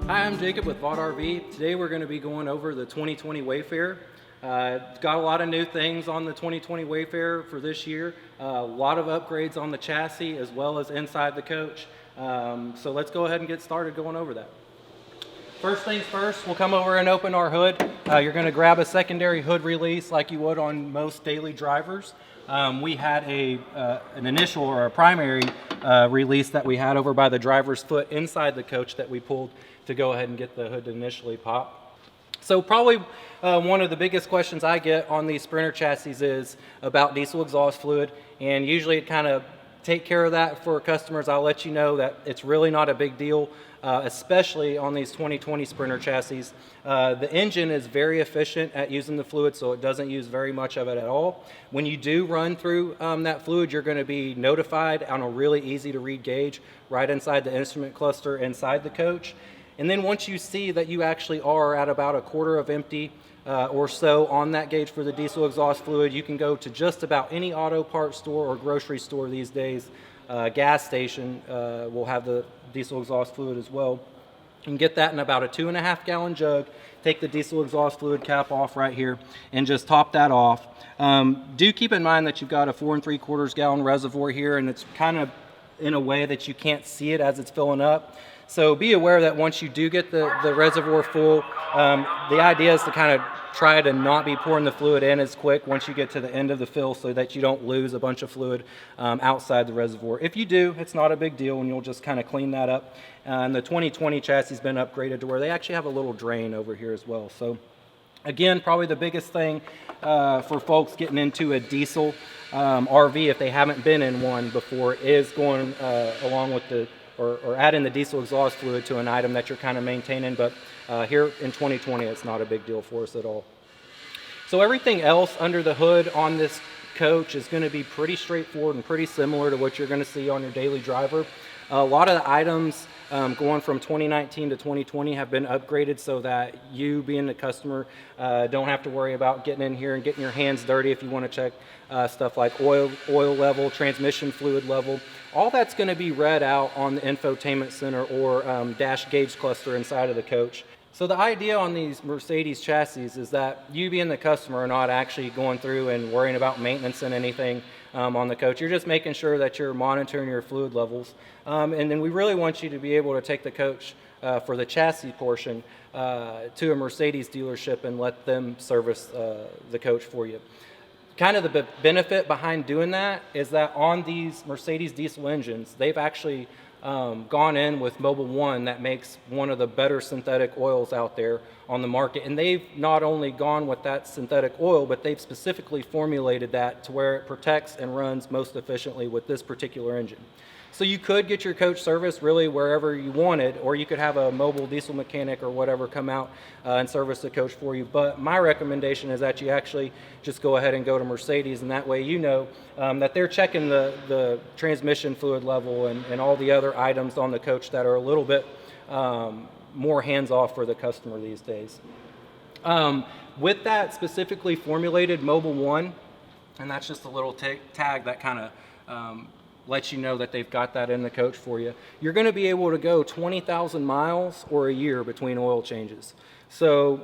Hi, I'm Jacob with Vaught RV. Today we're going to be going over the 2020 Wayfarer. Got a lot of new things on the 2020 Wayfarer for this year. A lot of upgrades on the chassis as well as inside the coach. So let's go ahead and get started going over that. First things first, we'll come over and open our hood. You're going to grab a secondary hood release like you would on most daily drivers. We had an initial or a primary release that we had over by the driver's foot inside the coach that we pulled to go ahead and get the hood to initially pop. So probably one of the biggest questions I get on these Sprinter chassis is about diesel exhaust fluid, and usually it kind of take care of that for customers. I'll let you know that it's really not a big deal, especially on these 2020 Sprinter chassis. The engine is very efficient at using the fluid, so it doesn't use very much of it at all. When you do run through that fluid, you're going to be notified on a really easy to read gauge right inside the instrument cluster inside the coach. And then once you see that you actually are at about a quarter of empty or so on that gauge for the diesel exhaust fluid, you can go to just about any auto parts store or grocery store these days. Gas station will have the diesel exhaust fluid as well. You can get that in about a 2.5 gallon jug. Take the diesel exhaust fluid cap off right here and just top that off. Do keep in mind that you've got a 4 3/4 gallon reservoir here, and it's kind of in a way that you can't see it as it's filling up. So be aware that once you do get the reservoir full, the idea is to kind of try to not be pouring the fluid in as quick once you get to the end of the fill so that you don't lose a bunch of fluid outside the reservoir. If you do, it's not a big deal, and you'll just kind of clean that up. And the 2020 chassis has been upgraded to where they actually have a little drain over here as well. So again, probably the biggest thing for folks getting into a diesel RV, if they haven't been in one before, is going along with or adding the diesel exhaust fluid to an item that you're kind of maintaining. But here in 2020, it's not a big deal for us at all. So everything else under the hood on this coach is going to be pretty straightforward and pretty similar to what you're going to see on your daily driver. A lot of the items going from 2019 to 2020 have been upgraded so that you, being the customer, don't have to worry about getting in here and getting your hands dirty if you want to check stuff like oil level, transmission fluid level. All that's going to be read out on the infotainment center or dash gauge cluster inside of the coach. So the idea on these Mercedes chassis is that you, being the customer, are not actually going through and worrying about maintenance and anything on the coach. You're just making sure that you're monitoring your fluid levels. And then we really want you to be able to take the coach for the chassis portion to a Mercedes dealership and let them service the coach for you. Kind of the benefit behind doing that is that on these Mercedes diesel engines, they've actually gone in with Mobil 1 that makes one of the better synthetic oils out there on the market. And they've not only gone with that synthetic oil, but they've specifically formulated that to where it protects and runs most efficiently with this particular engine. So you could get your coach service really wherever you wanted, or you could have a mobile diesel mechanic or whatever come out and service the coach for you. But my recommendation is that you actually just go ahead and go to Mercedes, and that way you know that they're checking the transmission fluid level and all the other items on the coach that are a little bit more hands-off for the customer these days. With that specifically formulated Mobil 1, and that's just a little tag that kind of lets you know that they've got that in the coach for you. You're going to be able to go 20,000 miles or a year between oil changes. So,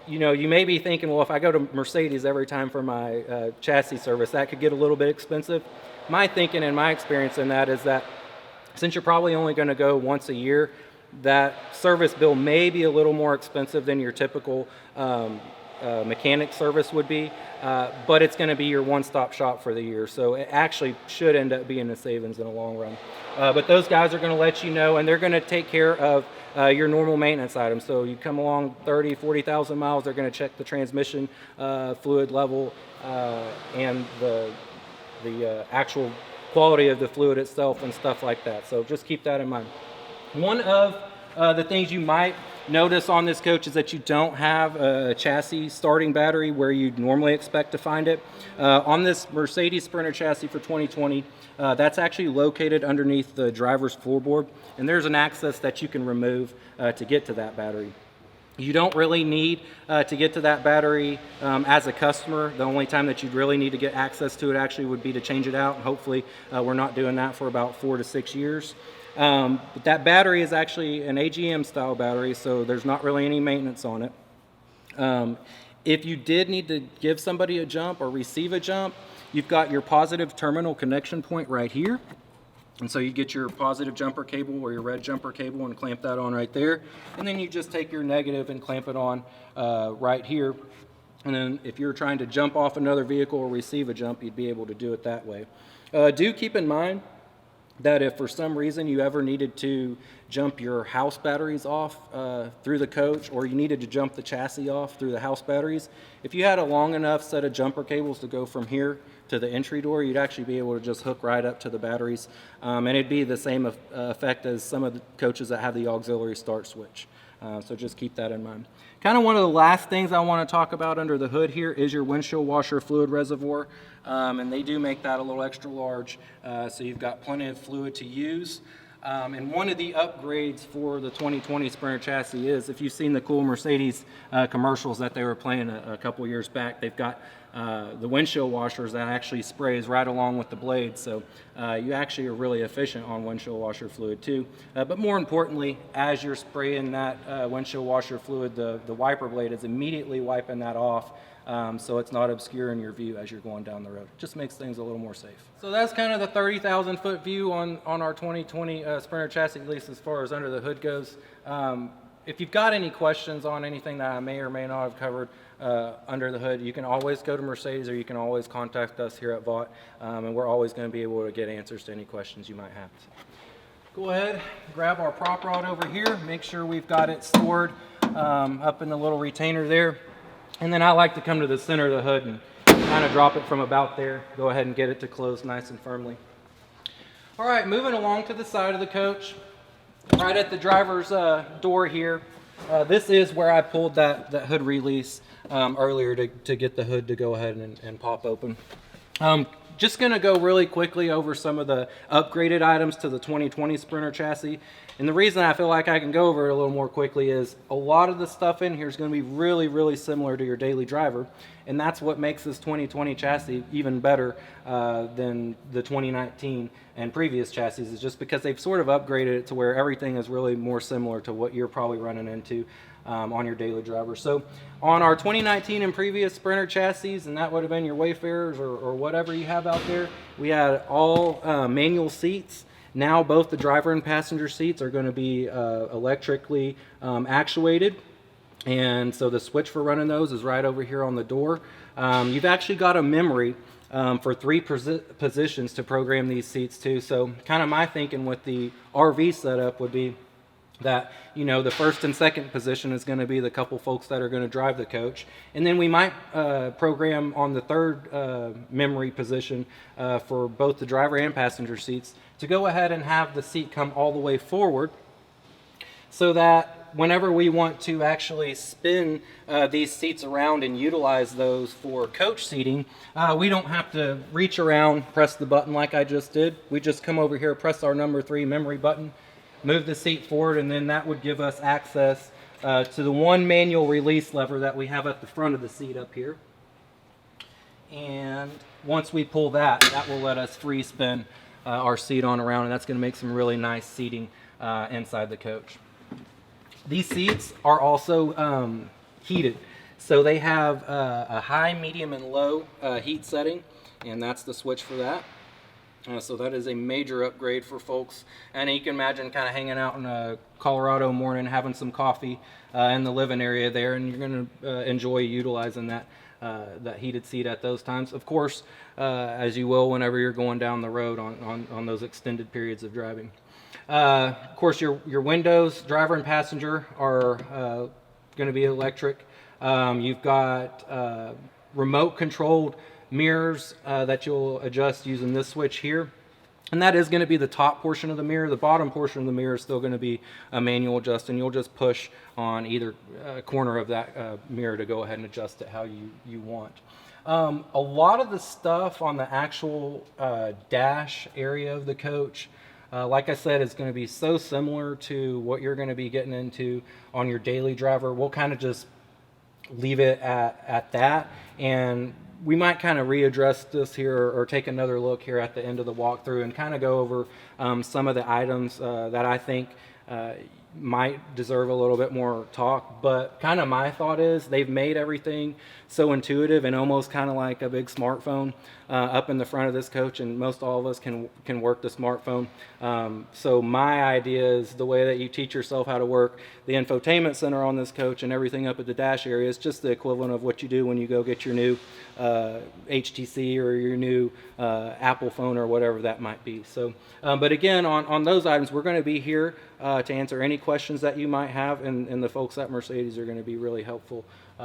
you know, you may be thinking, well, if I go to Mercedes every time for my chassis service, that could get a little bit expensive. My thinking and my experience in that is that since you're probably only going to go once a year, that service bill may be a little more expensive than your typical mechanic service would be, but it's going to be your one-stop shop for the year, so it actually should end up being a savings in the long run. But those guys are going to let you know, and they're going to take care of your normal maintenance items. So you come along 40,000 miles, they're going to check the transmission fluid level and the actual quality of the fluid itself and stuff like that. So just keep that in mind. One of the things you might notice on this coach is that you don't have a chassis starting battery where you'd normally expect to find it. On this Mercedes Sprinter chassis for 2020, that's actually located underneath the driver's floorboard, and there's an access that you can remove to get to that battery. You don't really need to get to that battery as a customer. The only time that you'd really need to get access to it actually would be to change it out. Hopefully we're not doing that for about 4 to 6 years. But that battery is actually an AGM style battery, so there's not really any maintenance on it. If you did need to give somebody a jump or receive a jump, you've got your positive terminal connection point right here. And so you get your positive jumper cable or your red jumper cable and clamp that on right there. And then you just take your negative and clamp it on right here. And then if you're trying to jump off another vehicle or receive a jump, you'd be able to do it that way. Do keep in mind that if for some reason you ever needed to jump your house batteries off through the coach, or you needed to jump the chassis off through the house batteries, if you had a long enough set of jumper cables to go from here to the entry door, you'd actually be able to just hook right up to the batteries, and it'd be the same effect as some of the coaches that have the auxiliary start switch. So just keep that in mind. Kind of one of the last things I want to talk about under the hood here is your windshield washer fluid reservoir, and they do make that a little extra large, so you've got plenty of fluid to use. And one of the upgrades for the 2020 Sprinter chassis is, if you've seen the cool Mercedes commercials that they were playing a couple years back, they've got the windshield washers that actually sprays right along with the blade, so you actually are really efficient on windshield washer fluid too. But more importantly, as you're spraying that windshield washer fluid, the wiper blade is immediately wiping that off, so it's not obscuring your view as you're going down the road. Just makes things a little more safe. So that's kind of the 30,000 foot view on our 2020 Sprinter chassis, at least as far as under the hood goes. If you've got any questions on anything that I may or may not have covered under the hood, you can always go to Mercedes, or you can always contact us here at Vaught, and we're always going to be able to get answers to any questions you might have. Go ahead, grab our prop rod over here, make sure we've got it stored up in the little retainer there. And then I like to come to the center of the hood and kind of drop it from about there. Go ahead and get it to close nice and firmly. All right, moving along to the side of the coach, right at the driver's door here. This is where I pulled that hood release earlier to get the hood to go ahead and pop open. Just going to go really quickly over some of the upgraded items to the 2020 Sprinter chassis. And the reason I feel like I can go over it a little more quickly is a lot of the stuff in here is going to be really, really similar to your daily driver. And that's what makes this 2020 chassis even better than the 2019 and previous chassis, is just because they've sort of upgraded it to where everything is really more similar to what you're probably running into on your daily driver. So on our 2019 and previous Sprinter chassis, and that would have been your Wayfarers or whatever you have out there, we had all manual seats. Now both the driver and passenger seats are going to be electrically actuated, and so the switch for running those is right over here on the door. You've actually got a memory for 3 positions to program these seats to. So kind of my thinking with the RV setup would be that, you know, the first and second position is going to be the couple folks that are going to drive the coach, and then we might program on the third memory position for both the driver and passenger seats to go ahead and have the seat come all the way forward, so that whenever we want to actually spin these seats around and utilize those for coach seating, we don't have to reach around, press the button like I just did. We just come over here, press our number 3 memory button, move the seat forward, and then that would give us access to the one manual release lever that we have at the front of the seat up here. And once we pull that, that will let us free spin our seat on around, and that's going to make some really nice seating inside the coach. These seats are also heated, so they have a high, medium, and low heat setting, and that's the switch for that. So that is a major upgrade for folks. And you can imagine kind of hanging out in a Colorado morning, having some coffee in the living area there, and you're going to enjoy utilizing that heated seat at those times. Of course, as you will whenever you're going down the road on those extended periods of driving. Of course, your windows, driver and passenger, are going to be electric. You've got remote controlled mirrors that you'll adjust using this switch here, and that is going to be the top portion of the mirror. The bottom portion of the mirror is still going to be a manual adjust, and you'll just push on either corner of that mirror to go ahead and adjust it how you want. A lot of the stuff on the actual dash area of the coach Like I said, it's going to be so similar to what you're going to be getting into on your daily driver. We'll kind of just leave it at that, and we might kind of readdress this here or take another look here at the end of the walkthrough and kind of go over some of the items that I think might deserve a little bit more talk. But kind of my thought is they've made everything so intuitive and almost kind of like a big smartphone up in the front of this coach, and most all of us can work the smartphone. So my idea is the way that you teach yourself how to work the infotainment center on this coach and everything up at the dash area is just the equivalent of what you do when you go get your new HTC or your new Apple phone or whatever that might be. So, but again, on those items, we're going to be here to answer any questions that you might have, and the folks at Mercedes are going to be really helpful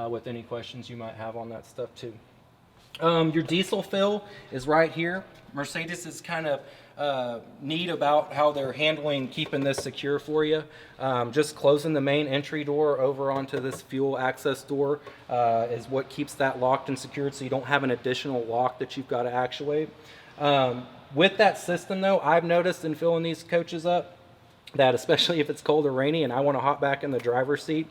with any questions you might have on that stuff too. Your diesel fill is right here. Mercedes is kind of neat about how they're handling keeping this secure for you. Just closing the main entry door over onto this fuel access door is what keeps that locked and secured, so you don't have an additional lock that you've got to actuate. With that system though, I've noticed in filling these coaches up that especially if it's cold or rainy and I want to hop back in the driver's seat,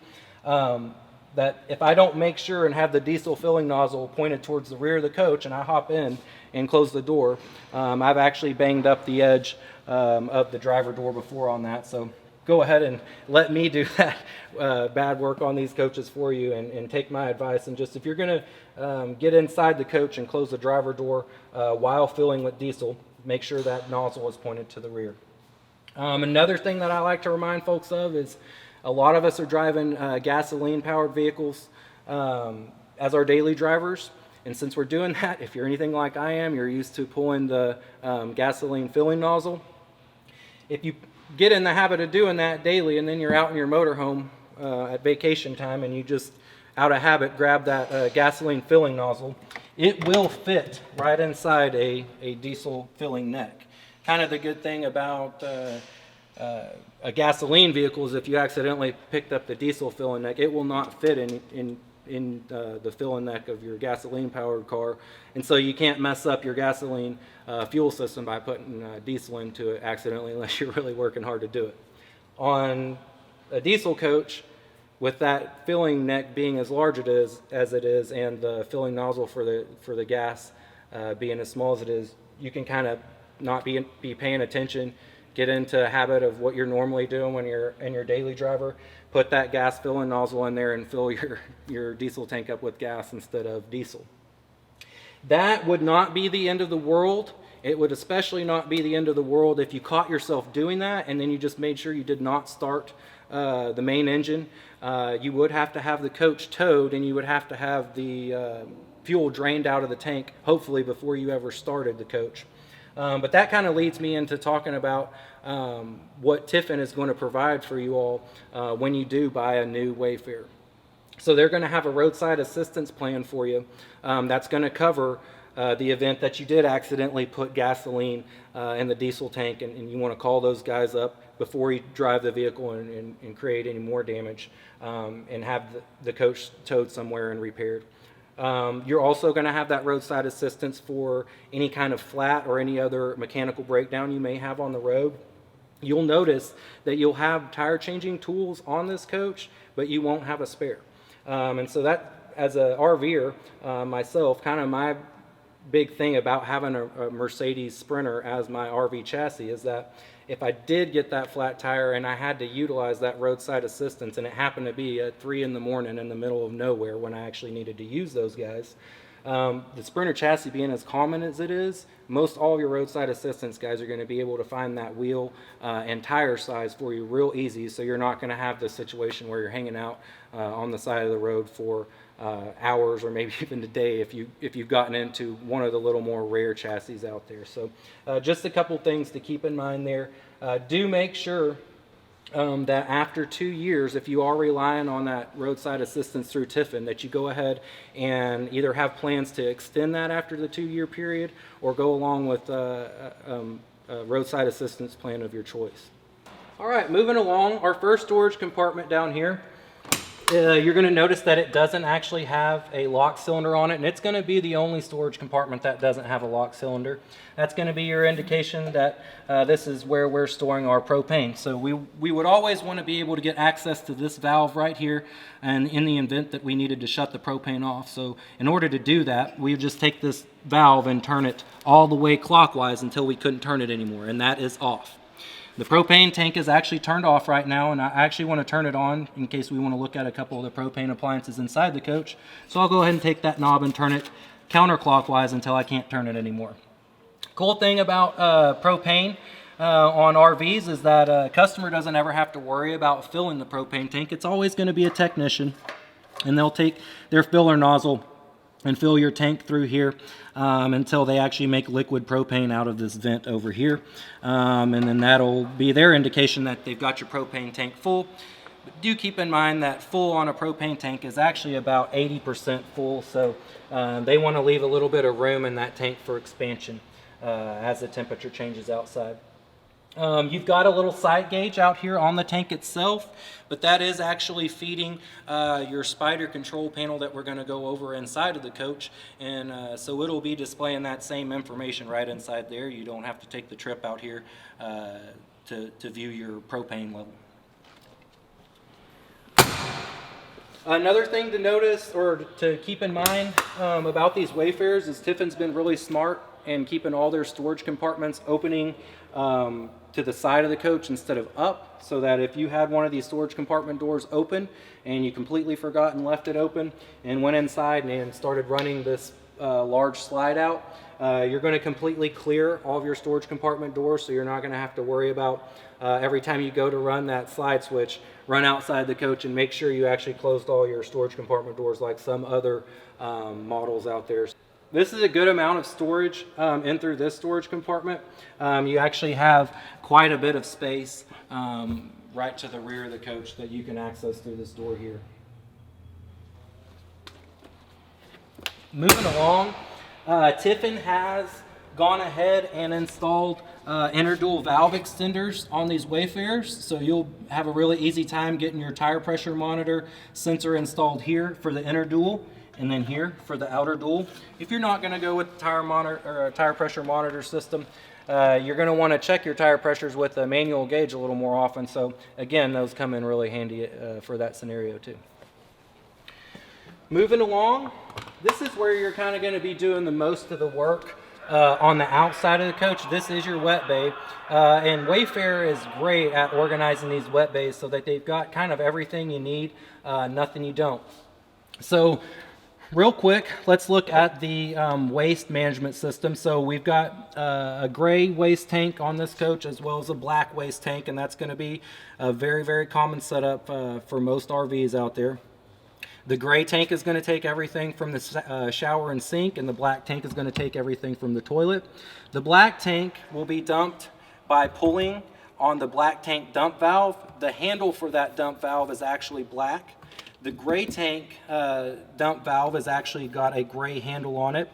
that if I don't make sure and have the diesel filling nozzle pointed towards the rear of the coach and I hop in and close the door, I've actually banged up the edge of the driver door before on that. So go ahead and let me do that bad work on these coaches for you, and take my advice. And just if you're going to get inside the coach and close the driver door while filling with diesel, make sure that nozzle is pointed to the rear. Another thing that I like to remind folks of is a lot of us are driving gasoline-powered vehicles as our daily drivers. And since we're doing that, if you're anything like I am, you're used to pulling the gasoline filling nozzle. If you get in the habit of doing that daily and then you're out in your motorhome at vacation time and you just, out of habit, grab that gasoline filling nozzle, it will fit right inside a diesel filling neck. Kind of the good thing about a gasoline vehicle is if you accidentally picked up the diesel filling neck, it will not fit in the filling neck of your gasoline powered car, and so you can't mess up your gasoline fuel system by putting diesel into it accidentally unless you're really working hard to do it. On a diesel coach, with that filling neck being as large as it is and the filling nozzle for the gas being as small as it is, you can kind of not be paying attention, get into a habit of what you're normally doing when you're in your daily driver, put that gas filling nozzle in there and fill your diesel tank up with gas instead of diesel. That would not be the end of the world. It would especially not be the end of the world if you caught yourself doing that and then you just made sure you did not start the main engine. You would have to have the coach towed, and you would have to have the fuel drained out of the tank, hopefully before you ever started the coach. But that kind of leads me into talking about what Tiffin is going to provide for you all when you do buy a new Wayfarer. So they're going to have a roadside assistance plan for you that's going to cover the event that you did accidentally put gasoline in the diesel tank, and you want to call those guys up before you drive the vehicle and create any more damage, and have the coach towed somewhere and repaired. You're also going to have that roadside assistance for any kind of flat or any other mechanical breakdown you may have on the road. You'll notice that you'll have tire changing tools on this coach, but you won't have a spare. And so that, as a RVer myself, kind of my big thing about having a Mercedes Sprinter as my RV chassis is that if I did get that flat tire and I had to utilize that roadside assistance, and it happened to be at 3 in the morning in the middle of nowhere when I actually needed to use those guys, the Sprinter chassis being as common as it is, most all of your roadside assistance guys are going to be able to find that wheel and tire size for you real easy, so you're not going to have this situation where you're hanging out on the side of the road for hours or maybe even a day if you've gotten into one of the little more rare chassis out there. So just a couple things to keep in mind there. Do make sure that after 2 years, if you are relying on that roadside assistance through Tiffin, that you go ahead and either have plans to extend that after the 2-year period or go along with a roadside assistance plan of your choice. All right, moving along, our first storage compartment down here you're going to notice that it doesn't actually have a lock cylinder on it, and it's going to be the only storage compartment that doesn't have a lock cylinder. That's going to be your indication that this is where we're storing our propane. So we would always want to be able to get access to this valve right here, and in the event that we needed to shut the propane off. So in order to do that, we would just take this valve and turn it all the way clockwise until we couldn't turn it anymore, and that is off. The propane tank is actually turned off right now, and I actually want to turn it on in case we want to look at a couple of the propane appliances inside the coach. So I'll go ahead and take that knob and turn it counterclockwise until I can't turn it anymore. Cool thing about propane on RVs is that a customer doesn't ever have to worry about filling the propane tank. It's always going to be a technician, and they'll take their filler nozzle and fill your tank through here until they actually make liquid propane out of this vent over here. And then that'll be their indication that they've got your propane tank full. But do keep in mind that full on a propane tank is actually about 80% full, so they want to leave a little bit of room in that tank for expansion as the temperature changes outside. You've got a little side gauge out here on the tank itself, but that is actually feeding your spider control panel that we're going to go over inside of the coach, and so it'll be displaying that same information right inside there. You don't have to take the trip out here to view your propane level. Another thing to notice or to keep in mind about these Wayfarers is Tiffin's been really smart in keeping all their storage compartments opening to the side of the coach instead of up, so that if you had one of these storage compartment doors open and you completely forgot and left it open and went inside and started running this large slide out, you're going to completely clear all of your storage compartment doors, so you're not going to have to worry about every time you go to run that slide switch, run outside the coach and make sure you actually closed all your storage compartment doors like some other models out there. This is a good amount of storage in through this storage compartment. You actually have quite a bit of space right to the rear of the coach that you can access through this door here. Moving along, Tiffin has gone ahead and installed interdual valve extenders on these Wayfarers, so you'll have a really easy time getting your tire pressure monitor sensor installed here for the interdual, and then here for the outer dual. If you're not going to go with the tire pressure monitor system, you're going to want to check your tire pressures with a manual gauge a little more often. So again, those come in really handy for that scenario too. Moving along, this is where you're kind of going to be doing the most of the work on the outside of the coach. This is your wet bay, and Wayfarer is great at organizing these wet bays so that they've got kind of everything you need, nothing you don't. So real quick, let's look at the waste management system. So we've got a gray waste tank on this coach as well as a black waste tank, and that's going to be a very, very common setup for most RVs out there. The gray tank is going to take everything from the shower and sink, and the black tank is going to take everything from the toilet. The black tank will be dumped by pulling on the black tank dump valve. The handle for that dump valve is actually black. The gray tank dump valve has actually got a gray handle on it.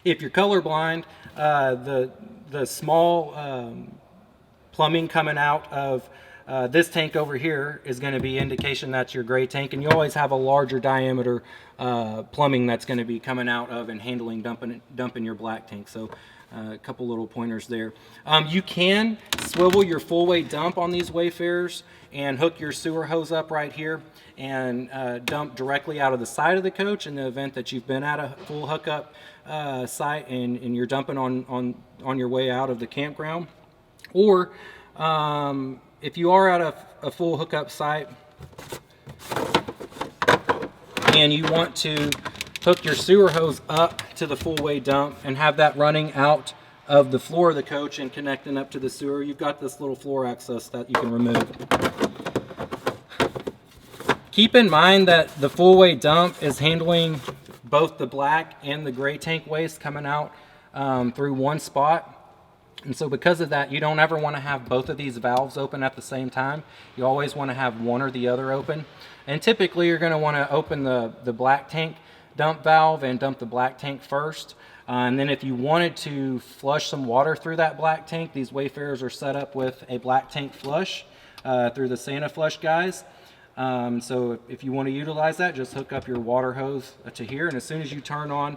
If you're colorblind, the small plumbing coming out of this tank over here is going to be indication that's your gray tank, and you always have a larger diameter plumbing that's going to be coming out of and handling dumping your black tank. So a couple little pointers there. You can swivel your full weight dump on these Wayfarers and hook your sewer hose up right here and dump directly out of the side of the coach in the event that you've been at a full hookup site and you're dumping on your way out of the campground. Or if you are at a full hookup site and you want to hook your sewer hose up to the full way dump and have that running out of the floor of the coach and connecting up to the sewer, you've got this little floor access that you can remove. Keep in mind that the full way dump is handling both the black and the gray tank waste coming out through one spot. And so because of that, you don't ever want to have both of these valves open at the same time. You always want to have one or the other open. And typically you're going to want to open the black tank dump valve and dump the black tank first. And then if you wanted to flush some water through that black tank, these Wayfarers are set up with a black tank flush through the Santa Flush guys. So if you want to utilize that, just hook up your water hose to here, and as soon as you turn on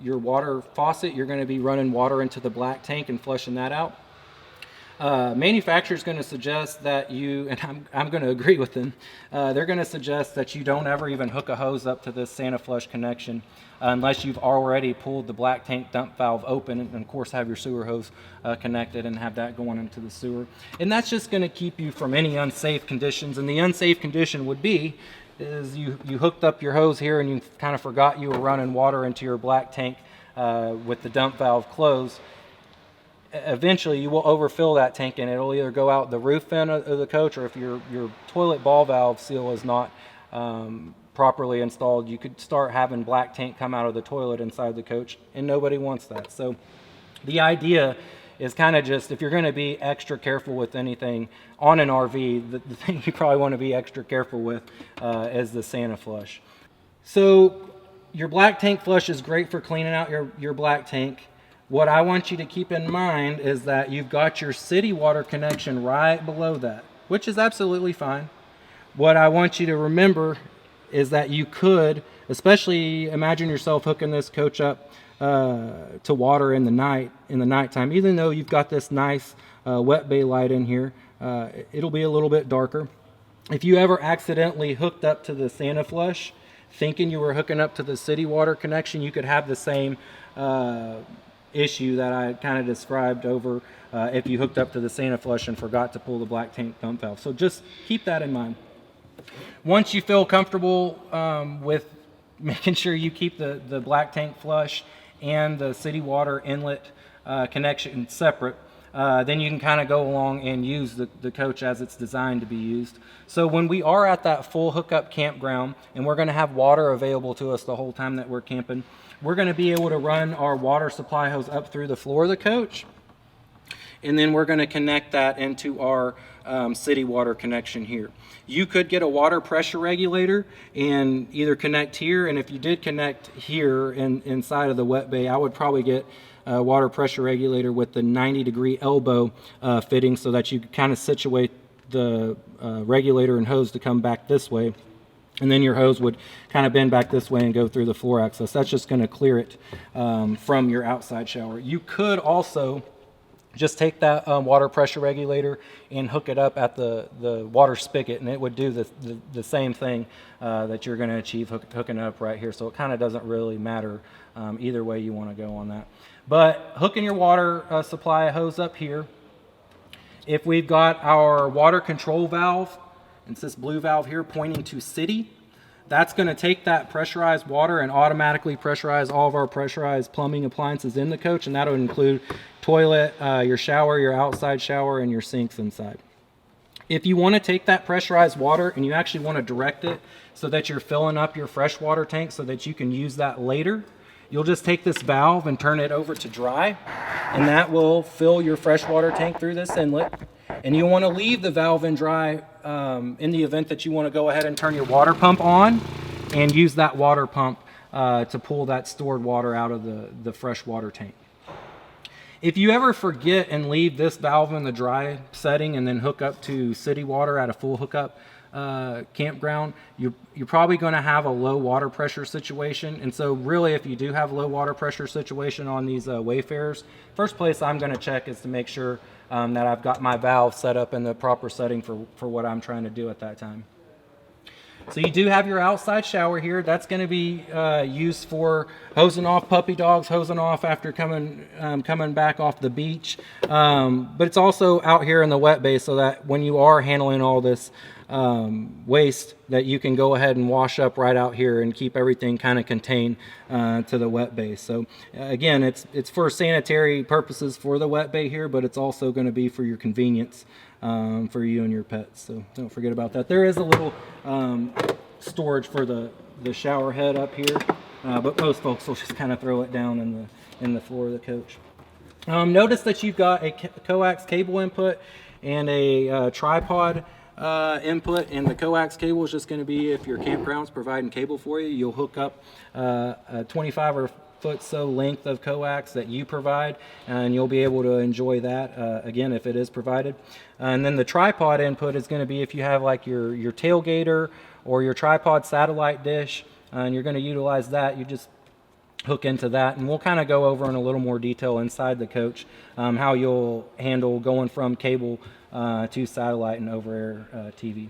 your water faucet, you're going to be running water into the black tank and flushing that out. Manufacturer's going to suggest that you, and I'm going to agree with them, they're going to suggest that you don't ever even hook a hose up to this Santa flush connection unless you've already pulled the black tank dump valve open, and of course have your sewer hose connected and have that going into the sewer. And that's just going to keep you from any unsafe conditions. And the unsafe condition would be is you hooked up your hose here and you kind of forgot you were running water into your black tank with the dump valve closed. Eventually you will overfill that tank and it'll either go out the roof end of the coach, or if your toilet ball valve seal is not properly installed, you could start having black tank come out of the toilet inside the coach, and nobody wants that. So the idea is kind of just, if you're going to be extra careful with anything on an RV, the thing you probably want to be extra careful with is the Santa flush. So your black tank flush is great for cleaning out your black tank. What I want you to keep in mind is that you've got your city water connection right below that, which is absolutely fine. What I want you to remember is that you could, especially imagine yourself hooking this coach up to water in the nighttime. Even though you've got this nice wet bay light in here, it'll be a little bit darker. If you ever accidentally hooked up to the Santa flush thinking you were hooking up to the city water connection, you could have the same issue that I kind of described over if you hooked up to the Santa flush and forgot to pull the black tank dump valve. So just keep that in mind. Once you feel comfortable with making sure you keep the black tank flush and the city water inlet connection separate, then you can kind of go along and use the coach as it's designed to be used. So when we are at that full hookup campground and we're going to have water available to us the whole time that we're camping, we're going to be able to run our water supply hose up through the floor of the coach, and then we're going to connect that into our city water connection here. You could get a water pressure regulator and either connect here, and if you did connect here inside of the wet bay, I would probably get a water pressure regulator with the 90-degree elbow fitting so that you can kind of situate the regulator and hose to come back this way. And then your hose would kind of bend back this way and go through the floor access. That's just going to clear it from your outside shower. You could also just take that water pressure regulator and hook it up at the water spigot, and it would do the same thing that you're going to achieve hooking it up right here. So it kind of doesn't really matter either way you want to go on that. But hooking your water supply hose up here, if we've got our water control valve, it's this blue valve here pointing to city, that's going to take that pressurized water and automatically pressurize all of our pressurized plumbing appliances in the coach, and that'll include toilet, your shower, your outside shower, and your sinks inside. If you want to take that pressurized water and you actually want to direct it so that you're filling up your freshwater tank so that you can use that later, you'll just take this valve and turn it over to dry, and that will fill your freshwater tank through this inlet. And you want to leave the valve in dry in the event that you want to go ahead and turn your water pump on and use that water pump to pull that stored water out of the freshwater tank. If you ever forget and leave this valve in the dry setting and then hook up to city water at a full hookup campground, you're probably going to have a low water pressure situation. And so really, if you do have low water pressure situation on these Wayfarers, first place I'm going to check is to make sure that I've got my valve set up in the proper setting for what I'm trying to do at that time. So you do have your outside shower here. That's going to be used for hosing off puppy dogs, hosing off after coming back off the beach. But it's also out here in the wet bay so that when you are handling all this waste, that you can go ahead and wash up right out here and keep everything kind of contained to the wet bay. So again, it's for sanitary purposes for the wet bay here, but it's also going to be for your convenience for you and your pets. So don't forget about that. There is a little storage for the shower head up here, but most folks will just kind of throw it down in the floor of the coach. Notice that you've got a coax cable input and a tripod input, and the coax cable is just going to be if your campground's providing cable for you, you'll hook up a 25 or 4-foot so length of coax that you provide, and you'll be able to enjoy that again if it is provided. And then the tripod input is going to be if you have like your tailgater or your tripod satellite dish, and you're going to utilize that, you just hook into that, and we'll kind of go over in a little more detail inside the coach how you'll handle going from cable to satellite and over-air TV.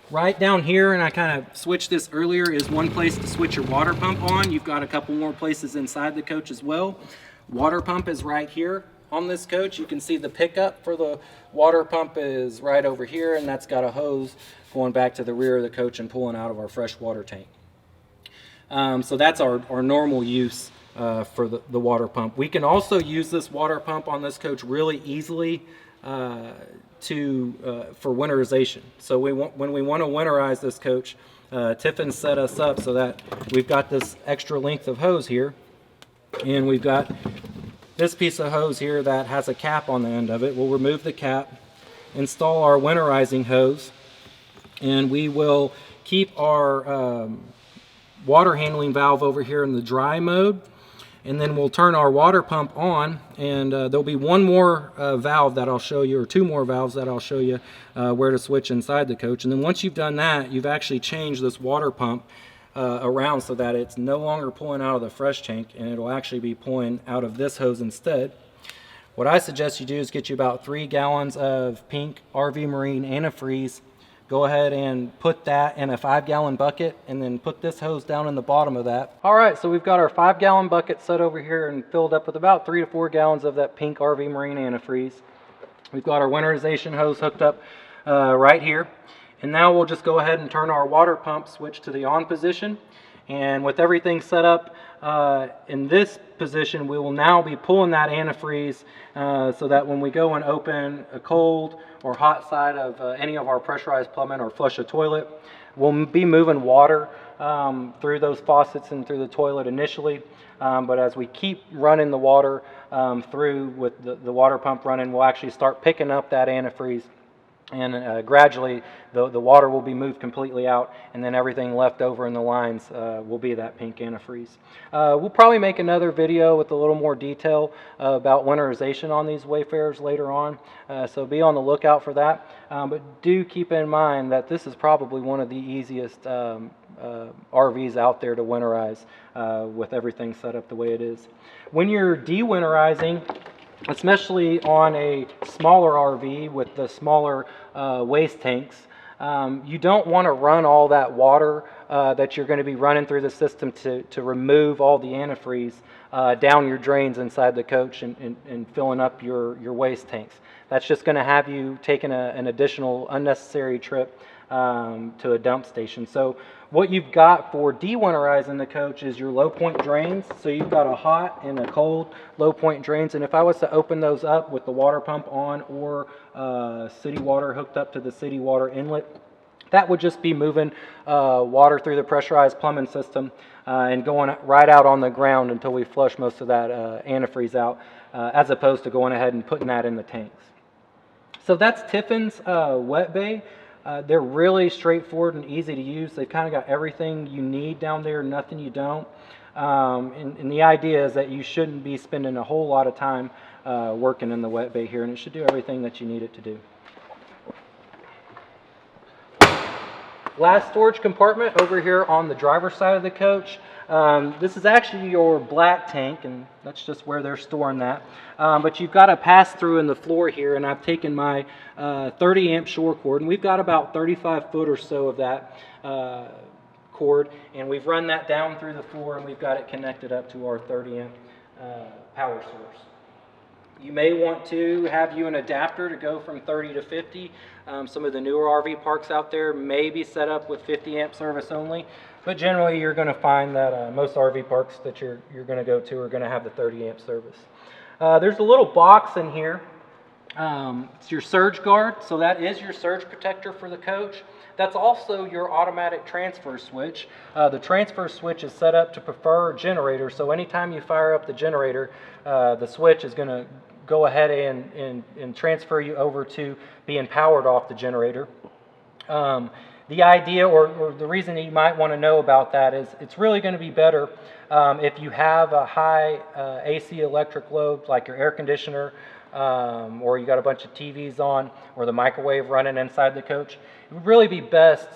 Right down here, and I kind of switched this earlier, is one place to switch your water pump on. You've got a couple more places inside the coach as well. Water pump is right here on this coach. You can see the pickup for the water pump is right over here, and that's got a hose going back to the rear of the coach and pulling out of our fresh water tank. So that's our normal use for the water pump. We can also use this water pump on this coach really easily for winterization. So when we want to winterize this coach, Tiffin set us up so that we've got this extra length of hose here, and we've got this piece of hose here that has a cap on the end of it. We'll remove the cap, install our winterizing hose, and we will keep our water handling valve over here in the dry mode, and then we'll turn our water pump on, and there'll be one more valve that I'll show you, or two more valves that I'll show you where to switch inside the coach. And then once you've done that, you've actually changed this water pump around so that it's no longer pulling out of the fresh tank, and it'll actually be pulling out of this hose instead. What I suggest you do is get you about 3 gallons of pink RV Marine antifreeze. Go ahead and put that in a 5-gallon bucket, and then put this hose down in the bottom of that. All right, so we've got our 5-gallon bucket set over here and filled up with about 3 to 4 gallons of that pink RV Marine antifreeze. We've got our winterization hose hooked up right here. And now we'll just go ahead and turn our water pump switch to the on position. And with everything set up in this position, we will now be pulling that antifreeze so that when we go and open a cold or hot side of any of our pressurized plumbing or flush a toilet, we'll be moving water through those faucets and through the toilet initially. But as we keep running the water through with the water pump running, we'll actually start picking up that antifreeze. And gradually the water will be moved completely out, and then everything left over in the lines will be that pink antifreeze. We'll probably make another video with a little more detail about winterization on these Wayfarers later on, so be on the lookout for that. But do keep in mind that this is probably one of the easiest RVs out there to winterize with everything set up the way it is. When you're de-winterizing, especially on a smaller RV with the smaller waste tanks, you don't want to run all that water that you're going to be running through the system to remove all the antifreeze down your drains inside the coach and filling up your waste tanks. That's just going to have you taking an additional unnecessary trip to a dump station. So what you've got for de-winterizing the coach is your low point drains. So you've got a hot and a cold low point drains, and if I was to open those up with the water pump on or city water hooked up to the city water inlet, that would just be moving water through the pressurized plumbing system and going right out on the ground until we flush most of that antifreeze out, as opposed to going ahead and putting that in the tanks. So that's Tiffin's wet bay. They're really straightforward and easy to use. They've kind of got everything you need down there, nothing you don't. And the idea is that you shouldn't be spending a whole lot of time working in the wet bay here, and it should do everything that you need it to do. Last storage compartment over here on the driver's side of the coach. This is actually your black tank, and that's just where they're storing that. But you've got a pass through in the floor here, and I've taken my 30 amp shore cord, and we've got about 35 foot or so of that cord, and we've run that down through the floor, and we've got it connected up to our 30 amp power source. You may want to have you an adapter to go from 30 to 50. Some of the newer RV parks out there may be set up with 50 amp service only, but generally you're going to find that most RV parks that you're going to go to are going to have the 30 amp service. There's a little box in here. It's your surge guard, so that is your surge protector for the coach. That's also your automatic transfer switch. The transfer switch is set up to prefer generator, so anytime you fire up the generator, the switch is going to go ahead and transfer you over to being powered off the generator. The idea or the reason that you might want to know about that is it's really going to be better if you have a high AC electric load like your air conditioner, or you got a bunch of TVs on, or the microwave running inside the coach. It would really be best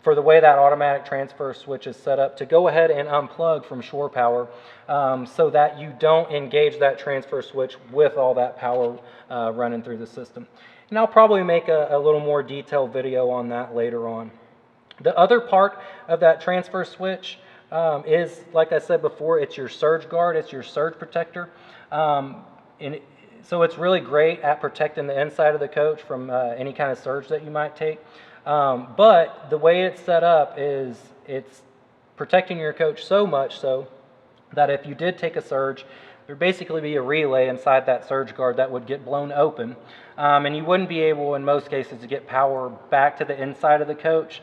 for the way that automatic transfer switch is set up to go ahead and unplug from shore power, so that you don't engage that transfer switch with all that power running through the system. And I'll probably make a little more detailed video on that later on. The other part of that transfer switch is, like I said before, it's your surge guard, it's your surge protector. So it's really great at protecting the inside of the coach from any kind of surge that you might take. But the way it's set up is it's protecting your coach so much so that if you did take a surge, there'd basically be a relay inside that surge guard that would get blown open, and you wouldn't be able in most cases to get power back to the inside of the coach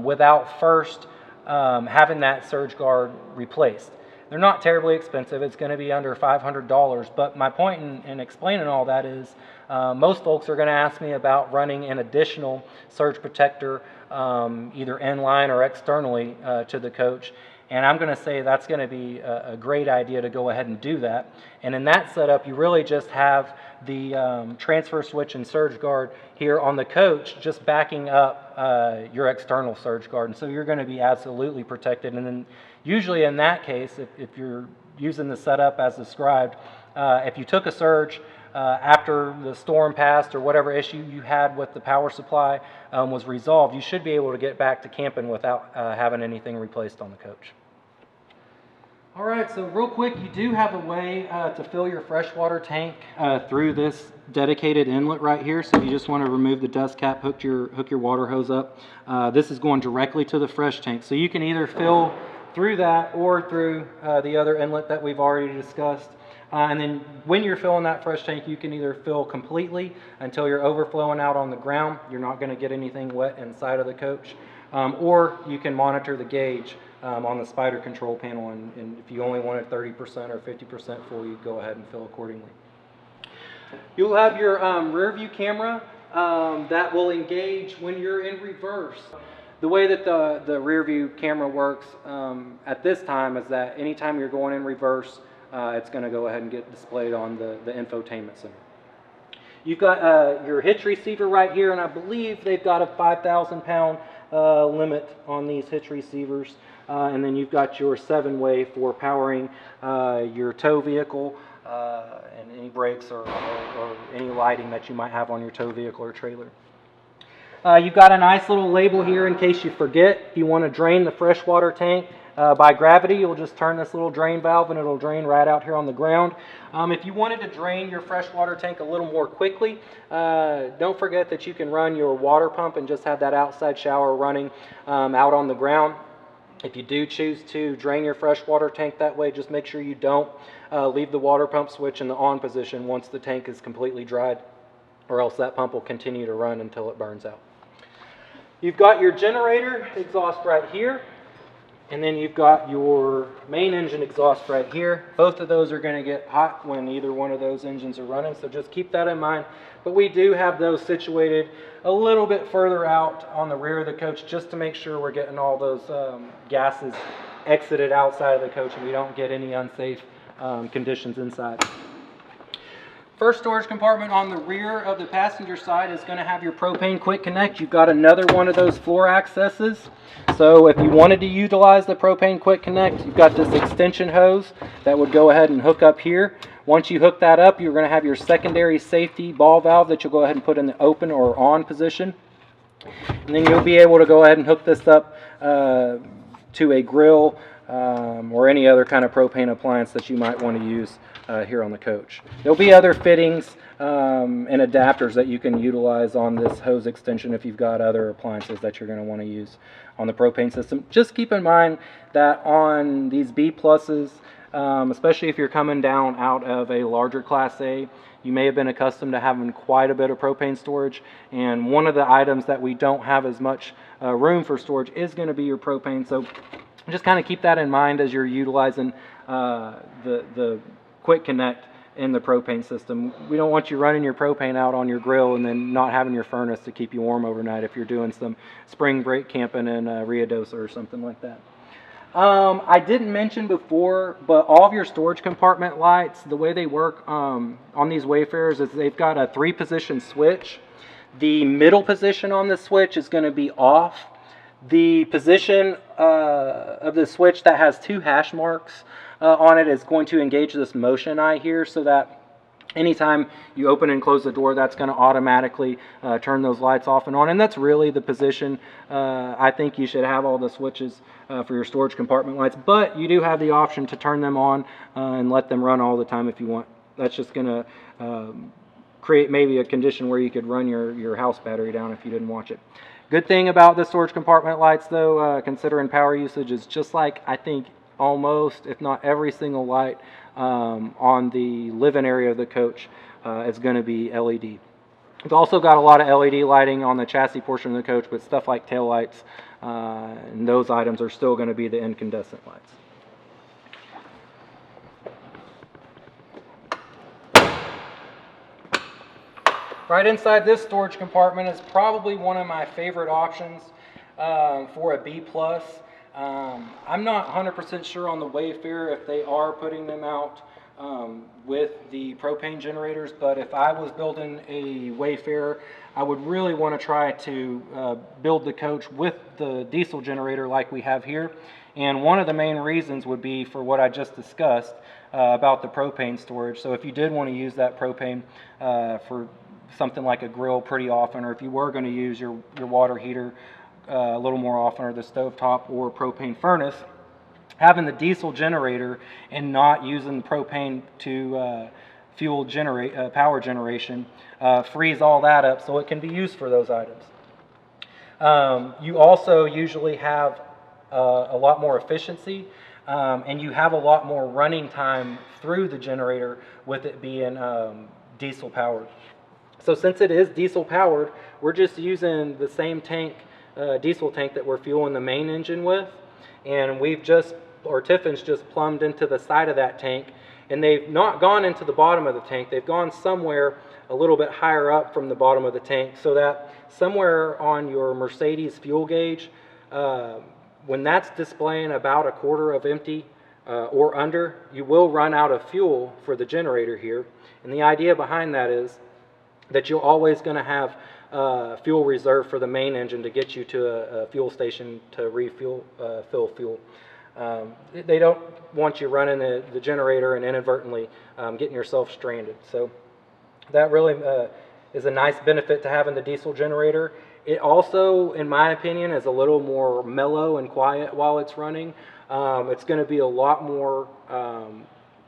without first having that surge guard replaced. They're not terribly expensive. It's going to be under $500, but my point in explaining all that is most folks are going to ask me about running an additional surge protector either inline or externally to the coach. And I'm going to say that's going to be a great idea to go ahead and do that. And in that setup, you really just have the transfer switch and surge guard here on the coach just backing up your external surge guard. And so you're going to be absolutely protected. And then usually in that case, if you're using the setup as described, if you took a surge after the storm passed or whatever issue you had with the power supply was resolved, you should be able to get back to camping without having anything replaced on the coach. All right, so real quick, you do have a way to fill your freshwater tank through this dedicated inlet right here. So if you just want to remove the dust cap, hook your water hose up. This is going directly to the fresh tank. So you can either fill through that or through the other inlet that we've already discussed. And then when you're filling that fresh tank, you can either fill completely until you're overflowing out on the ground. You're not going to get anything wet inside of the coach. Or you can monitor the gauge on the spider control panel, and if you only wanted 30% or 50% full, you go ahead and fill accordingly. You'll have your rear view camera that will engage when you're in reverse. The way that the rear view camera works at this time is that anytime you're going in reverse, it's going to go ahead and get displayed on the infotainment center. You've got your hitch receiver right here, and I believe they've got a 5,000-pound limit on these hitch receivers. And then you've got your 7-way for powering your tow vehicle and any brakes or any lighting that you might have on your tow vehicle or trailer. You've got a nice little label here in case you forget. If you want to drain the freshwater tank by gravity, you'll just turn this little drain valve and it'll drain right out here on the ground. If you wanted to drain your freshwater tank a little more quickly, don't forget that you can run your water pump and just have that outside shower running out on the ground. If you do choose to drain your freshwater tank that way, just make sure you don't leave the water pump switch in the on position once the tank is completely dried, or else that pump will continue to run until it burns out. You've got your generator exhaust right here, and then you've got your main engine exhaust right here. Both of those are going to get hot when either one of those engines are running, so just keep that in mind. But we do have those situated a little bit further out on the rear of the coach just to make sure we're getting all those gases exited outside of the coach and we don't get any unsafe conditions inside. First storage compartment on the rear of the passenger side is going to have your propane quick connect. You've got another one of those floor accesses. So if you wanted to utilize the propane quick connect, you've got this extension hose that would go ahead and hook up here. Once you hook that up, you're going to have your secondary safety ball valve that you'll go ahead and put in the open or on position. And then you'll be able to go ahead and hook this up to a grill or any other kind of propane appliance that you might want to use here on the coach. There'll be other fittings and adapters that you can utilize on this hose extension if you've got other appliances that you're going to want to use on the propane system. Just keep in mind that on these B pluses, especially if you're coming down out of a larger Class A, you may have been accustomed to having quite a bit of propane storage, and one of the items that we don't have as much room for storage is going to be your propane. So just kind of keep that in mind as you're utilizing the quick connect in the propane system. We don't want you running your propane out on your grill and then not having your furnace to keep you warm overnight if you're doing some spring break camping in Ruidoso or something like that. I didn't mention before, but all of your storage compartment lights, the way they work on these Wayfarers is they've got a 3-position switch. The middle position on the switch is going to be off. The position of the switch that has 2 hash marks on it is going to engage this motion eye here, so that anytime you open and close the door, that's going to automatically turn those lights off and on. And that's really the position. I think you should have all the switches for your storage compartment lights, but you do have the option to turn them on and let them run all the time if you want. That's just going to create maybe a condition where you could run your house battery down if you didn't watch it. Good thing about the storage compartment lights, though, considering power usage, is just like I think almost, if not every single light on the living area of the coach is going to be LED. We've also got a lot of LED lighting on the chassis portion of the coach, but stuff like tail lights and those items are still going to be the incandescent lights. Right inside this storage compartment is probably one of my favorite options for a B+. I'm not 100% sure on the Wayfarer if they are putting them out with the propane generators, but if I was building a Wayfarer, I would really want to try to build the coach with the diesel generator like we have here. And one of the main reasons would be for what I just discussed about the propane storage. So if you did want to use that propane for something like a grill pretty often, or if you were going to use your water heater a little more often, or the stovetop or propane furnace, having the diesel generator and not using the propane to fuel power generation frees all that up so it can be used for those items. You also usually have a lot more efficiency and you have a lot more running time through the generator with it being diesel powered. So since it is diesel powered, we're just using the same tank, diesel tank that we're fueling the main engine with, and Tiffin's just plumbed into the side of that tank, and they've not gone into the bottom of the tank. They've gone somewhere a little bit higher up from the bottom of the tank, so that somewhere on your Mercedes fuel gauge, when that's displaying about a quarter of empty or under, you will run out of fuel for the generator here. And the idea behind that is that you're always going to have fuel reserve for the main engine to get you to a fuel station to fill fuel. They don't want you running the generator and inadvertently getting yourself stranded. So that really is a nice benefit to having the diesel generator. It also, in my opinion, is a little more mellow and quiet while it's running. It's going to be a lot more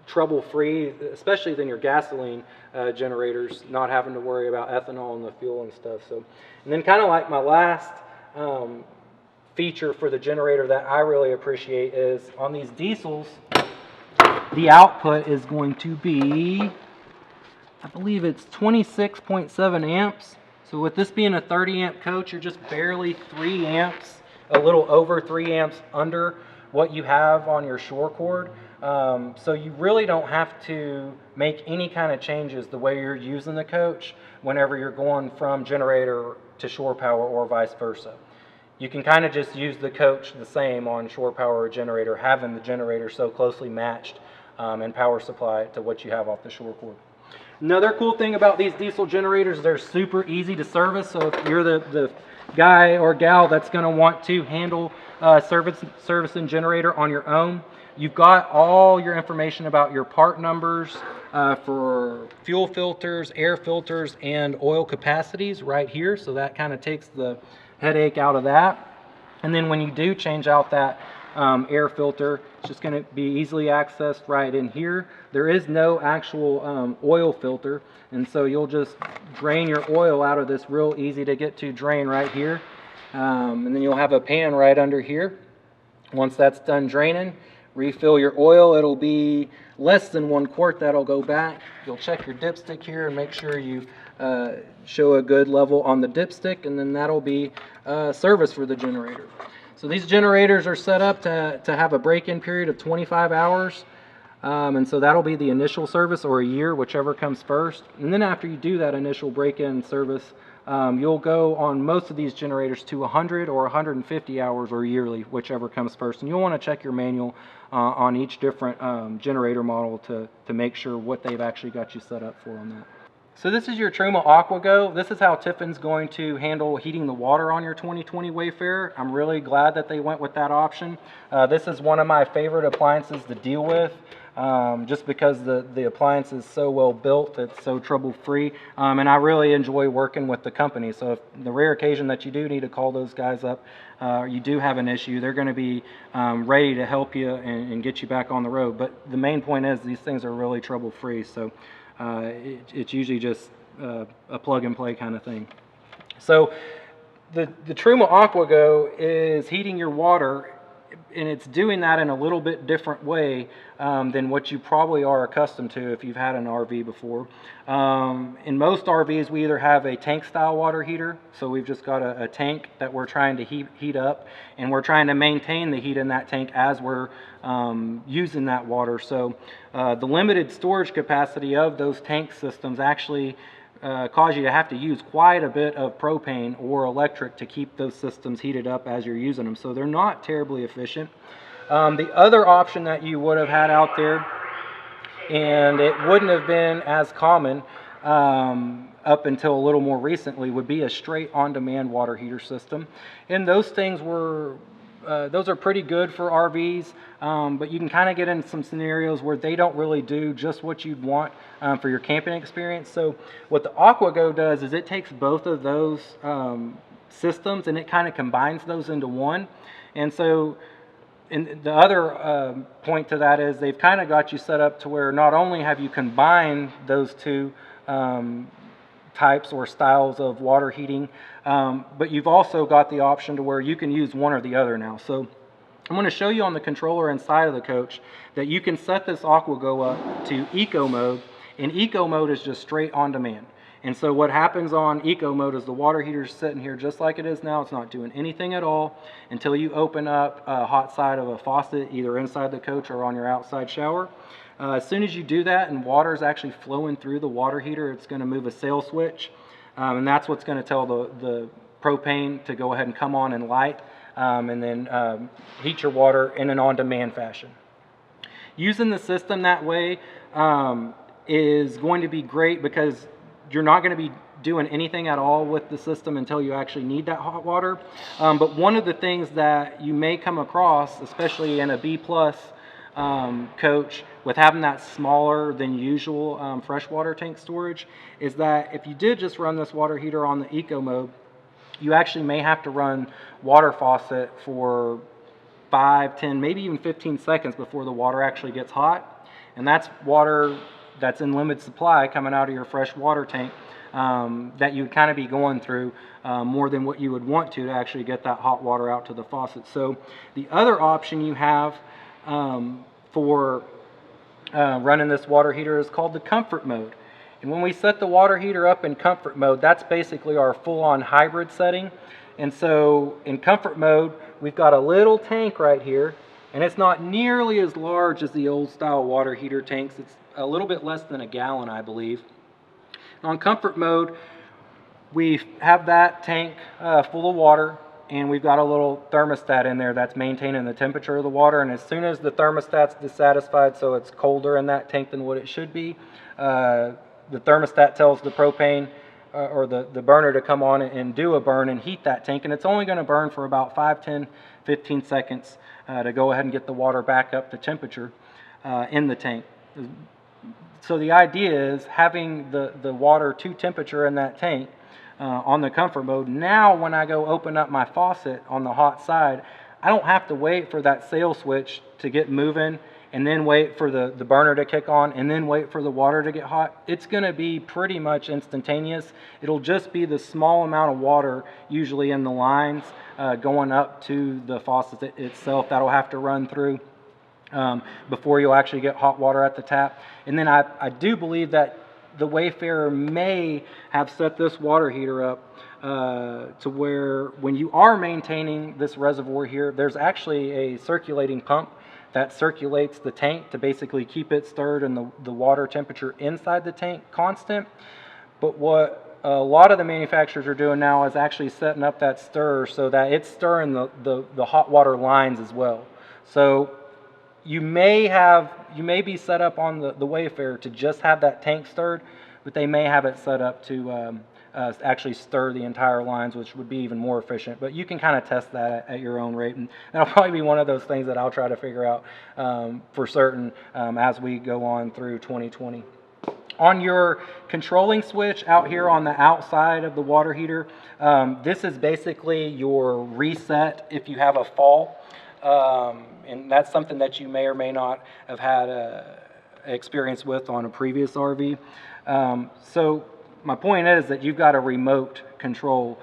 trouble-free, especially than your gasoline generators, not having to worry about ethanol and the fuel and stuff. So, and then kind of like my last feature for the generator that I really appreciate is on these diesels, the output is going to be, I believe it's 26.7 amps. So with this being a 30 amp coach, you're just barely 3 amps, a little over 3 amps under what you have on your shore cord. So you really don't have to make any kind of changes the way you're using the coach whenever you're going from generator to shore power or vice versa. You can kind of just use the coach the same on shore power or generator, having the generator so closely matched and power supply to what you have off the shore cord. Another cool thing about these diesel generators, they're super easy to service. So if you're the guy or gal that's going to want to handle servicing generator on your own, you've got all your information about your part numbers for fuel filters, air filters, and oil capacities right here. So that kind of takes the headache out of that. And then when you do change out that air filter, it's just going to be easily accessed right in here. There is no actual oil filter, and so you'll just drain your oil out of this real easy to get to drain right here. And then you'll have a pan right under here. Once that's done draining, refill your oil. It'll be less than 1 quart that'll go back. You'll check your dipstick here and make sure you show a good level on the dipstick, and then that'll be service for the generator. So these generators are set up to have a break-in period of 25 hours. And so that'll be the initial service, or a year, whichever comes first. And then after you do that initial break-in service, you'll go on most of these generators to 100 or 150 hours or yearly, whichever comes first. And you'll want to check your manual on each different generator model to make sure what they've actually got you set up for on that. So this is your Truma AquaGo. This is how Tiffin's going to handle heating the water on your 2020 Wayfarer. I'm really glad that they went with that option. This is one of my favorite appliances to deal with. Just because the appliance is so well built, it's so trouble-free, and I really enjoy working with the company. So if the rare occasion that you do need to call those guys up, you do have an issue, they're going to be ready to help you and get you back on the road. But the main point is these things are really trouble-free, so it's usually just a plug-and-play kind of thing. So the Truma AquaGo is heating your water, and it's doing that in a little bit different way than what you probably are accustomed to if you've had an RV before. In most RVs, we either have a tank style water heater, so we've just got a tank that we're trying to heat up, and we're trying to maintain the heat in that tank as we're using that water. So the limited storage capacity of those tank systems actually cause you to have to use quite a bit of propane or electric to keep those systems heated up as you're using them. So they're not terribly efficient. The other option that you would have had out there, and it wouldn't have been as common up until a little more recently, would be a straight on-demand water heater system. And those things were those are pretty good for RVs, but you can kind of get in some scenarios where they don't really do just what you'd want for your camping experience. So what the AquaGo does is it takes both of those systems and it kind of combines those into one. And so the other point to that is they've kind of got you set up to where not only have you combined those two types or styles of water heating, but you've also got the option to where you can use one or the other now. So I'm going to show you on the controller inside of the coach that you can set this AquaGo up to eco mode, and eco mode is just straight on demand. And so what happens on eco mode is the water heater is sitting here just like it is now. It's not doing anything at all until you open up a hot side of a faucet either inside the coach or on your outside shower. As soon as you do that and water is actually flowing through the water heater, it's going to move a sail switch, and that's what's going to tell the propane to go ahead and come on and light, and then heat your water in an on-demand fashion. Using the system that way is going to be great because you're not going to be doing anything at all with the system until you actually need that hot water. But one of the things that you may come across, especially in a B+ coach, with having that smaller than usual freshwater tank storage, is that if you did just run this water heater on the eco mode, you actually may have to run water faucet for 5, 10, maybe even 15 seconds before the water actually gets hot. And that's water that's in limited supply coming out of your fresh water tank that you'd kind of be going through more than what you would want to actually get that hot water out to the faucet. So the other option you have for running this water heater is called the comfort mode. And when we set the water heater up in comfort mode, that's basically our full-on hybrid setting. And so in comfort mode, we've got a little tank right here, and it's not nearly as large as the old style water heater tanks. It's a little bit less than a gallon, I believe. And on comfort mode, we have that tank full of water, and we've got a little thermostat in there that's maintaining the temperature of the water. And as soon as the thermostat's dissatisfied, so it's colder in that tank than what it should be, the thermostat tells the propane or the burner to come on and do a burn and heat that tank. And it's only going to burn for about 5, 10, 15 seconds to go ahead and get the water back up to temperature in the tank. So the idea is having the water to temperature in that tank on the comfort mode. Now when I go open up my faucet on the hot side, I don't have to wait for that sail switch to get moving and then wait for the burner to kick on and then wait for the water to get hot. It's going to be pretty much instantaneous. It'll just be the small amount of water usually in the lines going up to the faucet itself that'll have to run through before you'll actually get hot water at the tap. And then I do believe that the Wayfarer may have set this water heater up to where when you are maintaining this reservoir here, there's actually a circulating pump that circulates the tank to basically keep it stirred and the water temperature inside the tank constant. But what a lot of the manufacturers are doing now is actually setting up that stirrer so that it's stirring the hot water lines as well. So you may be set up on the Wayfarer to just have that tank stirred, but they may have it set up to actually stir the entire lines, which would be even more efficient. But you can kind of test that at your own rate, and that'll probably be one of those things that I'll try to figure out for certain as we go on through 2020. On your controlling switch out here on the outside of the water heater, this is basically your reset if you have a fall. And that's something that you may or may not have had experience with on a previous RV. So my point is that you've got a remote control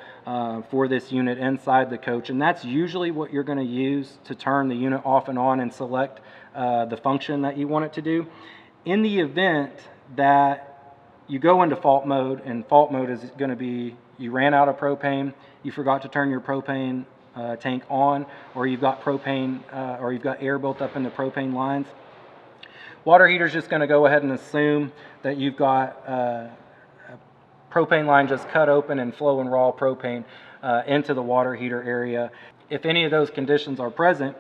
for this unit inside the coach, and that's usually what you're going to use to turn the unit off and on and select the function that you want it to do. In the event that you go into fault mode, and fault mode is going to be you ran out of propane, you forgot to turn your propane tank on, or you've got propane or you've got air built up in the propane lines, water heater is just going to go ahead and assume that you've got a propane line just cut open and flowing raw propane into the water heater area. If any of those conditions are present,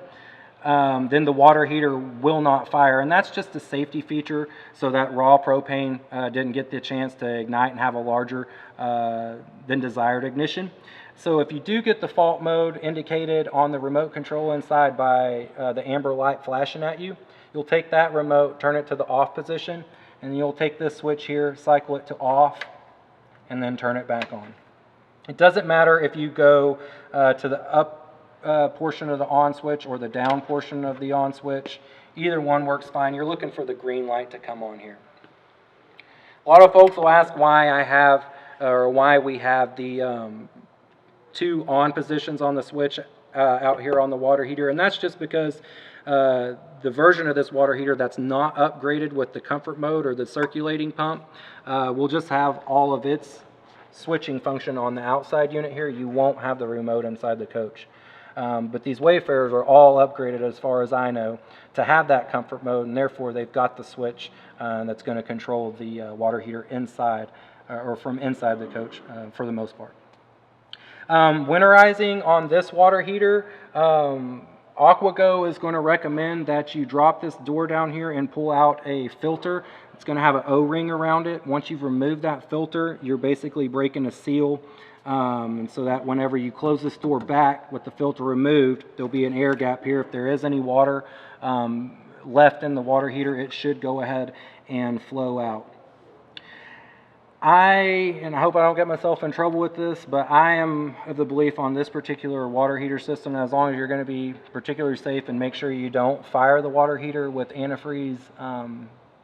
then the water heater will not fire, and that's just a safety feature so that raw propane didn't get the chance to ignite and have a larger than desired ignition. So if you do get the fault mode indicated on the remote control inside by the amber light flashing at you, you'll take that remote, turn it to the off position, and you'll take this switch here, cycle it to off, and then turn it back on. It doesn't matter if you go to the up portion of the on switch or the down portion of the on switch. Either one works fine. You're looking for the green light to come on here. A lot of folks will ask why we have the two on positions on the switch out here on the water heater, and that's just because the version of this water heater that's not upgraded with the comfort mode or the circulating pump will just have all of its switching function on the outside unit here. You won't have the remote inside the coach. But these Wayfarers are all upgraded, as far as I know, to have that comfort mode, and therefore they've got the switch that's going to control the water heater inside or from inside the coach for the most part. Winterizing on this water heater, AquaGo is going to recommend that you drop this door down here and pull out a filter. It's going to have an O-ring around it. Once you've removed that filter, you're basically breaking a seal. And so that whenever you close this door back with the filter removed, there'll be an air gap here. If there is any water left in the water heater, it should go ahead and flow out. I hope I don't get myself in trouble with this, but I am of the belief on this particular water heater system, as long as you're going to be particularly safe and make sure you don't fire the water heater with antifreeze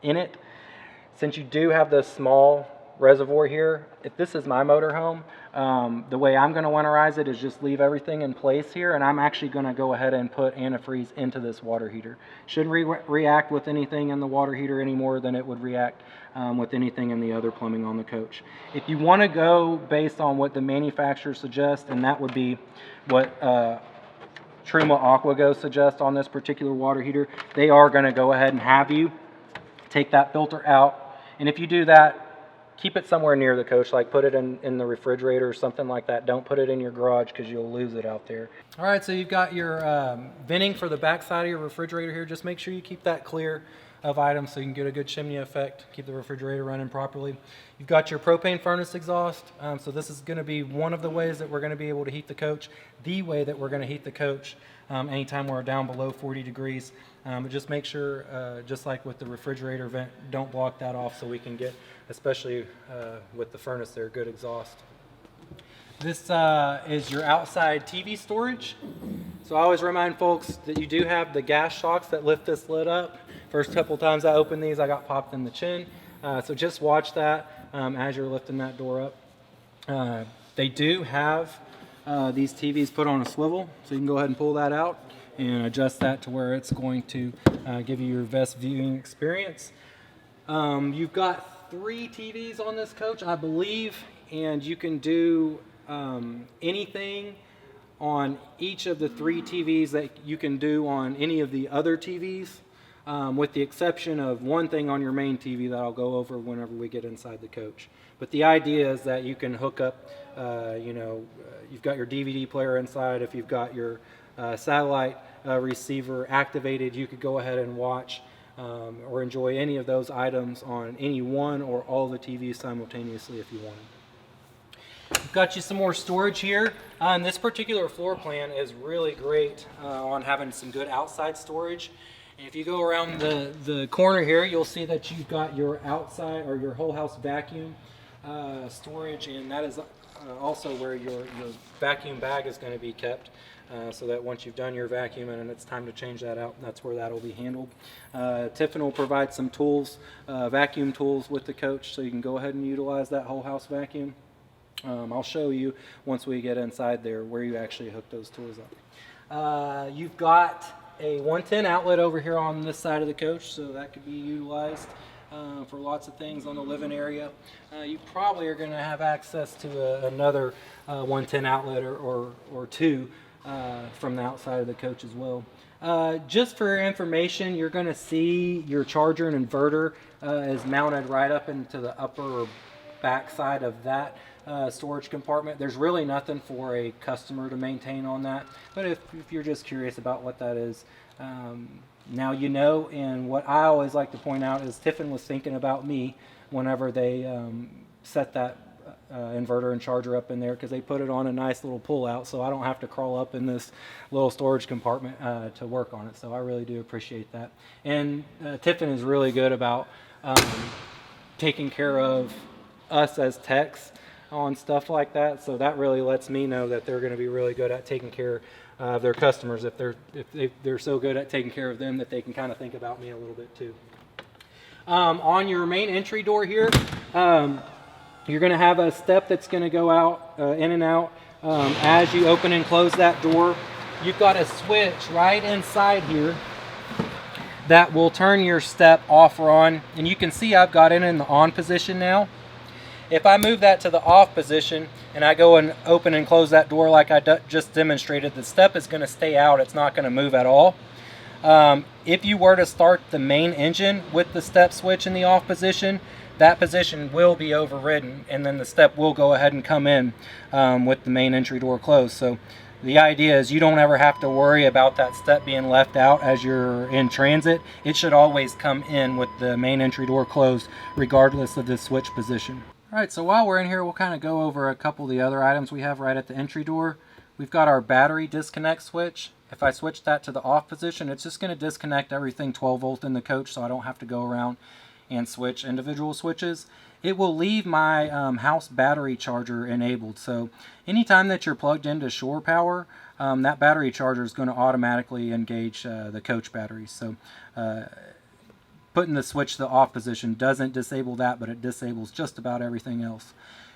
in it. Since you do have this small reservoir here, if this is my motorhome, the way I'm going to winterize it is just leave everything in place here, and I'm actually going to go ahead and put antifreeze into this water heater. Shouldn't react with anything in the water heater any more than it would react with anything in the other plumbing on the coach. If you want to go based on what the manufacturer suggests, and that would be what Truma AquaGo suggests on this particular water heater, they are going to go ahead and have you take that filter out. And if you do that, keep it somewhere near the coach, like put it in the refrigerator or something like that. Don't put it in your garage because you'll lose it out there. All right, so you've got your venting for the back side of your refrigerator here. Just make sure you keep that clear of items so you can get a good chimney effect, keep the refrigerator running properly. You've got your propane furnace exhaust. So this is going to be one of the ways that we're going to be able to heat the coach, the way that we're going to heat the coach anytime we're down below 40 degrees. But just make sure, just like with the refrigerator vent, don't block that off so we can get, especially with the furnace there, good exhaust. This is your outside TV storage. So I always remind folks that you do have the gas shocks that lift this lid up. First couple times I opened these, I got popped in the chin. So just watch that as you're lifting that door up. They do have these TVs put on a swivel, so you can go ahead and pull that out and adjust that to where it's going to give you your best viewing experience. You've got 3 TVs on this coach, I believe, and you can do anything on each of the 3 TVs that you can do on any of the other TVs, with the exception of one thing on your main TV that I'll go over whenever we get inside the coach. But the idea is that you can hook up, you've got your DVD player inside. If you've got your satellite receiver activated, you could go ahead and watch or enjoy any of those items on any one or all the TVs simultaneously if you wanted. We've got you some more storage here. And this particular floor plan is really great on having some good outside storage. And if you go around the corner here, you'll see that you've got your outside or your whole house vacuum storage, and that is also where your vacuum bag is going to be kept, so that once you've done your vacuum and it's time to change that out, that's where that will be handled. Tiffin will provide some tools, vacuum tools with the coach, so you can go ahead and utilize that whole house vacuum. I'll show you once we get inside there where you actually hook those tools up. You've got a 110 outlet over here on this side of the coach, so that could be utilized for lots of things on the living area. You probably are going to have access to another 110 outlet or 2 from the outside of the coach as well. Just for your information, you're going to see your charger and inverter is mounted right up into the upper or back side of that storage compartment. There's really nothing for a customer to maintain on that, but if you're just curious about what that is, now you know. And what I always like to point out is Tiffin was thinking about me whenever they set that inverter and charger up in there, because they put it on a nice little pull out, so I don't have to crawl up in this little storage compartment to work on it. So I really do appreciate that. And Tiffin is really good about taking care of us as techs on stuff like that, so that really lets me know that they're going to be really good at taking care of their customers, if they're so good at taking care of them that they can kind of think about me a little bit too. On your main entry door here, you're going to have a step that's going to go out in and out. As you open and close that door, you've got a switch right inside here that will turn your step off or on, and you can see I've got it in the on position now. If I move that to the off position and I go and open and close that door like I just demonstrated, the step is going to stay out. It's not going to move at all. If you were to start the main engine with the step switch in the off position, that position will be overridden, and then the step will go ahead and come in with the main entry door closed. So the idea is you don't ever have to worry about that step being left out as you're in transit. It should always come in with the main entry door closed regardless of the switch position. Alright, so while we're in here, we'll kind of go over a couple of the other items we have right at the entry door. We've got our battery disconnect switch. If I switch that to the off position, it's just going to disconnect everything 12 volt in the coach, so I don't have to go around and switch individual switches. It will leave my house battery charger enabled, so anytime that you're plugged into shore power, that battery charger is going to automatically engage the coach batteries. So putting the switch to the off position doesn't disable that, but it disables just about everything else.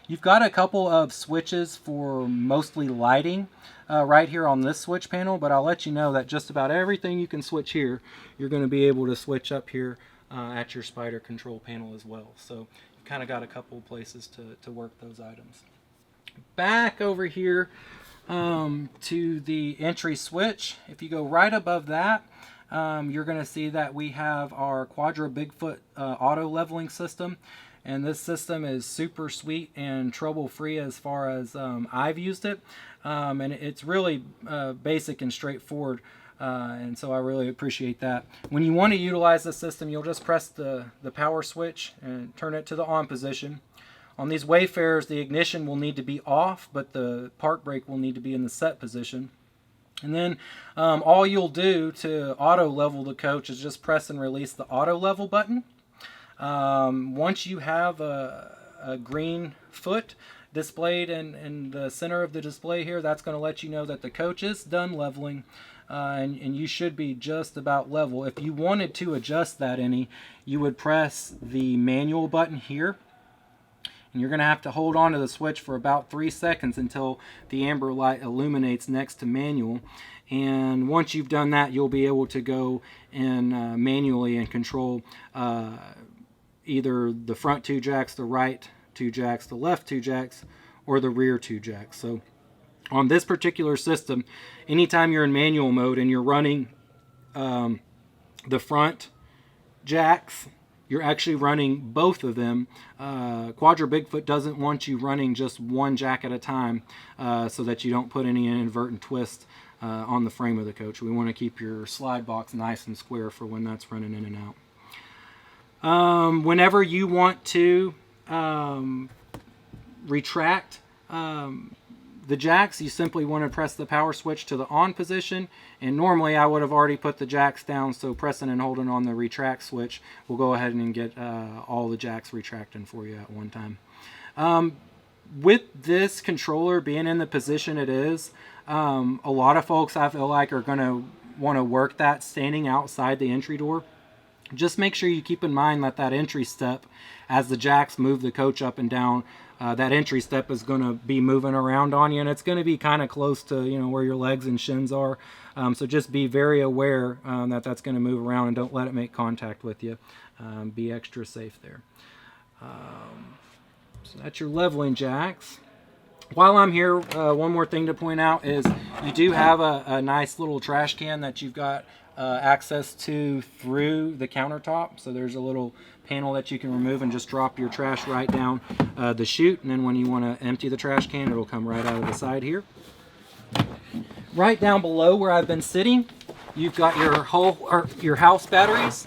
You've got a couple of switches for mostly lighting right here on this switch panel, but I'll let you know that just about everything you can switch here, you're going to be able to switch up here at your spider control panel as well. So you've kind of got a couple of places to work those items. Back over here to the entry switch, if you go right above that, you're going to see that we have our Quadra Bigfoot auto leveling system, and this system is super sweet and trouble-free as far as I've used it, and it's really basic and straightforward, and so I really appreciate that. When you want to utilize the system, you'll just press the power switch and turn it to the on position. On these Wayfarers, the ignition will need to be off, but the park brake will need to be in the set position. And then all you'll do to auto level the coach is just press and release the auto level button. Once you have a green foot displayed in the center of the display here, that's going to let you know that the coach is done leveling, and you should be just about level. If you wanted to adjust that any, you would press the manual button here. And you're going to have to hold on to the switch for about 3 seconds until the amber light illuminates next to manual. And once you've done that, you'll be able to go and manually and control either the front 2 jacks, the right 2 jacks, the left 2 jacks, or the rear 2 jacks. So On this particular system, anytime you're in manual mode and you're running the front jacks, you're actually running both of them. Quadra Bigfoot doesn't want you running just one jack at a time so that you don't put any inadvertent twist on the frame of the coach. We want to keep your slide box nice and square for when that's running in and out. Whenever you want to retract the jacks, you simply want to press the power switch to the on position, and normally I would have already put the jacks down, so pressing and holding on the retract switch will go ahead and get all the jacks retracting for you at one time. With this controller being in the position it is, a lot of folks I feel like are going to want to work that standing outside the entry door. Just make sure you keep in mind that that entry step, as the jacks move the coach up and down, that entry step is going to be moving around on you, and it's going to be kind of close to, you know, where your legs and shins are. So just be very aware that that's going to move around, and don't let it make contact with you. Be extra safe there. So that's your leveling jacks. While I'm here, one more thing to point out is you do have a nice little trash can that you've got access to through the countertop. So there's a little panel that you can remove and just drop your trash right down the chute, and then when you want to empty the trash can, it'll come right out of the side here. Right down below where I've been sitting, you've got your house batteries.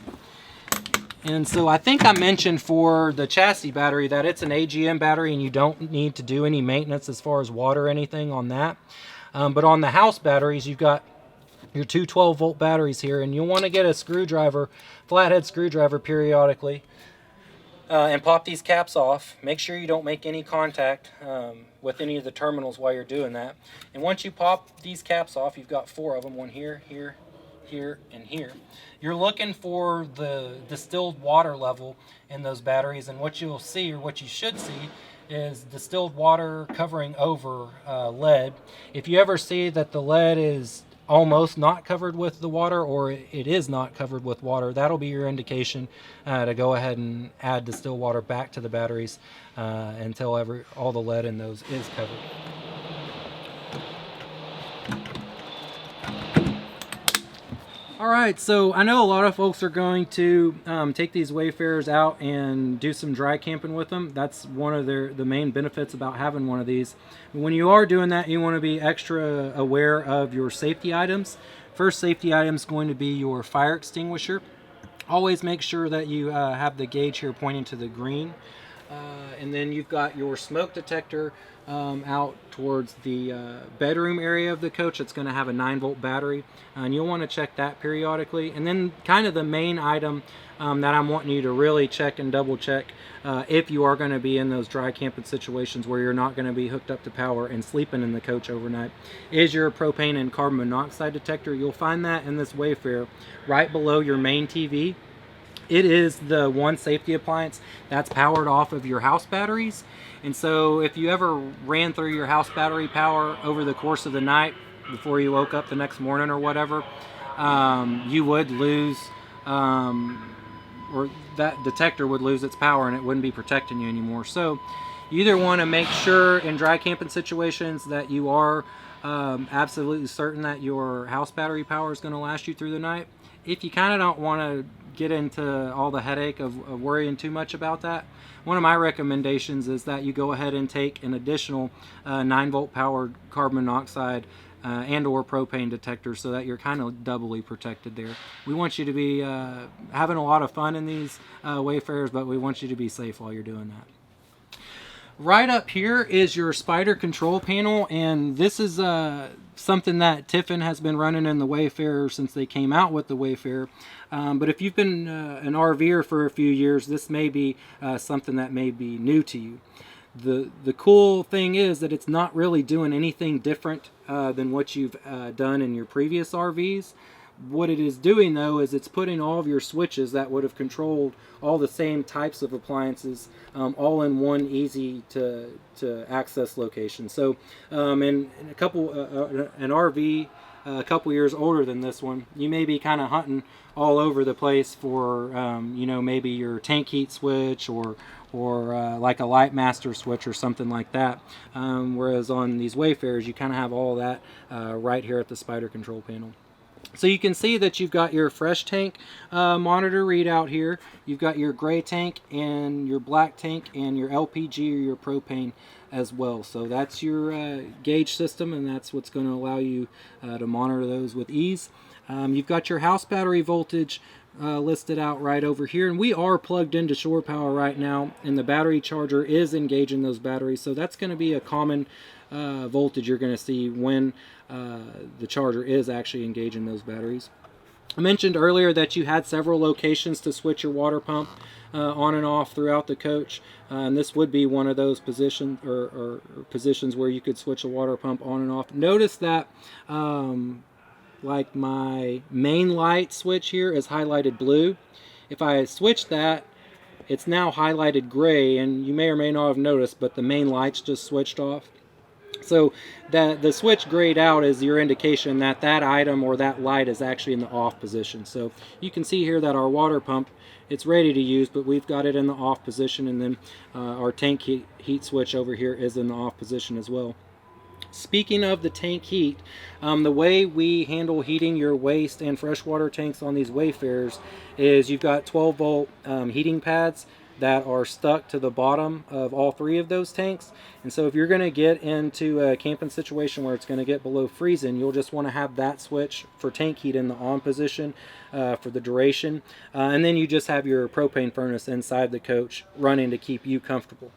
And so I think I mentioned for the chassis battery that it's an AGM battery and you don't need to do any maintenance as far as water or anything on that. But on the house batteries, you've got your two 12-volt batteries here, and you'll want to get a screwdriver, flathead screwdriver periodically, and pop these caps off. Make sure you don't make any contact with any of the terminals while you're doing that. And once you pop these caps off, you've got 4 of them, one here, here, here, and here. You're looking for the distilled water level in those batteries, and what you'll see, or what you should see, is distilled water covering over lead. If you ever see that the lead is almost not covered with the water, or it is not covered with water, that'll be your indication to go ahead and add distilled water back to the batteries until all the lead in those is covered. All right, so I know a lot of folks are going to take these Wayfarers out and do some dry camping with them. That's one of the main benefits about having one of these. When you are doing that, you want to be extra aware of your safety items. First safety item is going to be your fire extinguisher. Always make sure that you have the gauge here pointing to the green. And then you've got your smoke detector out towards the bedroom area of the coach. It's going to have a 9-volt battery, and you'll want to check that periodically. And then kind of the main item that I'm wanting you to really check and double check if you are going to be in those dry camping situations where you're not going to be hooked up to power and sleeping in the coach overnight is your propane and carbon monoxide detector. You'll find that in this Wayfarer right below your main TV. It is the one safety appliance that's powered off of your house batteries. And so if you ever ran through your house battery power over the course of the night before you woke up the next morning or whatever, you would lose, or that detector would lose its power and it wouldn't be protecting you anymore. So you either want to make sure in dry camping situations that you are absolutely certain that your house battery power is going to last you through the night. If you kind of don't want to get into all the headache of worrying too much about that, one of my recommendations is that you go ahead and take an additional 9-volt powered carbon monoxide and or propane detector so that you're kind of doubly protected there. We want you to be having a lot of fun in these Wayfarers, but we want you to be safe while you're doing that. Right up here is your spider control panel, and this is something that Tiffin has been running in the Wayfarer since they came out with the Wayfarer. But if you've been an RVer for a few years, this may be something that may be new to you. The cool thing is that it's not really doing anything different than what you've done in your previous RVs. What it is doing though is it's putting all of your switches that would have controlled all the same types of appliances all in one easy to access location. So in a couple an RV a couple years older than this one, you may be kind of hunting all over the place for you know, maybe your tank heat switch or like a light master switch or something like that. Whereas on these Wayfarers, you kind of have all that right here at the Spider control panel. So you can see that you've got your fresh tank monitor readout here. You've got your gray tank and your black tank and your LPG or your propane as well. So that's your gauge system, and that's what's going to allow you to monitor those with ease. You've got your house battery voltage listed out right over here, and we are plugged into shore power right now, and the battery charger is engaging those batteries. So that's going to be a common voltage you're going to see when the charger is actually engaging those batteries. I mentioned earlier that you had several locations to switch your water pump on and off throughout the coach, and this would be one of those positions or positions where you could switch a water pump on and off. Notice that like my main light switch here is highlighted blue. If I switch that, it's now highlighted gray, and you may or may not have noticed, but the main light's just switched off. So the switch grayed out is your indication that that item or that light is actually in the off position. So you can see here that our water pump, it's ready to use, but we've got it in the off position, and then our tank heat switch over here is in the off position as well. Speaking of the tank heat, the way we handle heating your waste and freshwater tanks on these Wayfarers is you've got 12-volt heating pads that are stuck to the bottom of all three of those tanks. And so if you're going to get into a camping situation where it's going to get below freezing, you'll just want to have that switch for tank heat in the on position for the duration. And then you just have your propane furnace inside the coach running to keep you comfortable.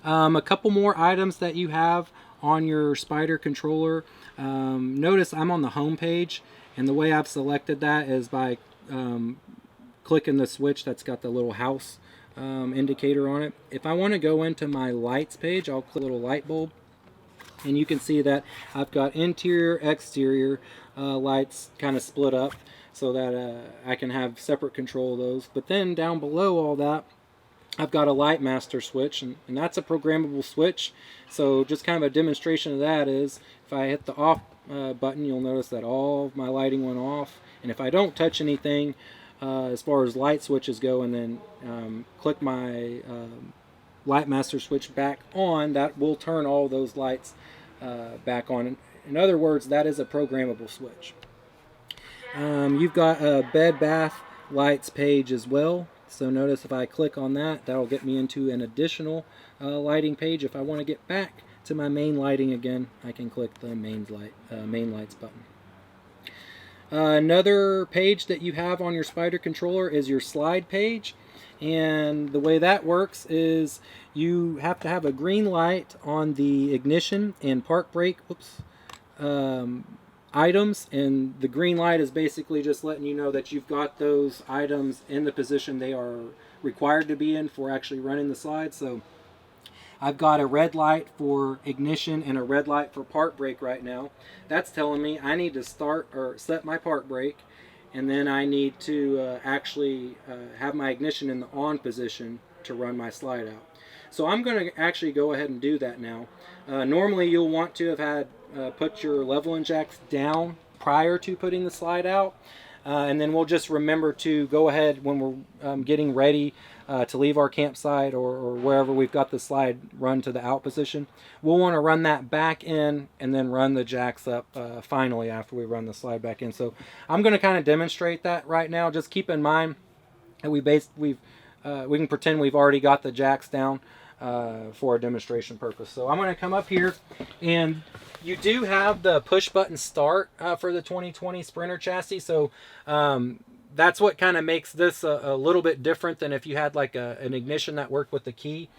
A couple more items that you have on your Spider controller. Notice I'm on the home page, and the way I've selected that is by clicking the switch that's got the little house indicator on it. If I want to go into my lights page, I'll click a little light bulb, and you can see that I've got interior, exterior lights kind of split up so that I can have separate control of those. But then down below all that, I've got a light master switch, and that's a programmable switch. So just kind of a demonstration of that is if I hit the off button, you'll notice that all of my lighting went off. And if I don't touch anything as far as light switches go, and then click my light master switch back on, that will turn all those lights back on. In other words, that is a programmable switch. You've got a bed bath lights page as well. So notice if I click on that, that'll get me into an additional lighting page. If I want to get back to my main lighting again, I can click the main lights button. Another page that you have on your Spider controller is your slide page, and the way that works is you have to have a green light on the ignition and park brake items, and the green light is basically just letting you know that you've got those items in the position they are required to be in for actually running the slide. So I've got a red light for ignition and a red light for park brake right now. That's telling me I need to start or set my park brake, and then I need to actually have my ignition in the on position to run my slide out. So I'm going to actually go ahead and do that now. Normally you'll want to have had put your leveling jacks down prior to putting the slide out, and then we'll just remember to go ahead when we're getting ready to leave our campsite or wherever we've got the slide run to the out position. We'll want to run that back in and then run the jacks up finally after we run the slide back in. So I'm going to kind of demonstrate that right now. Just keep in mind that we can pretend we've already got the jacks down for a demonstration purpose. So I'm going to come up here, and you do have the push button start for the 2020 Sprinter chassis. So that's what kind of makes this a little bit different than if you had like an ignition that worked with the key.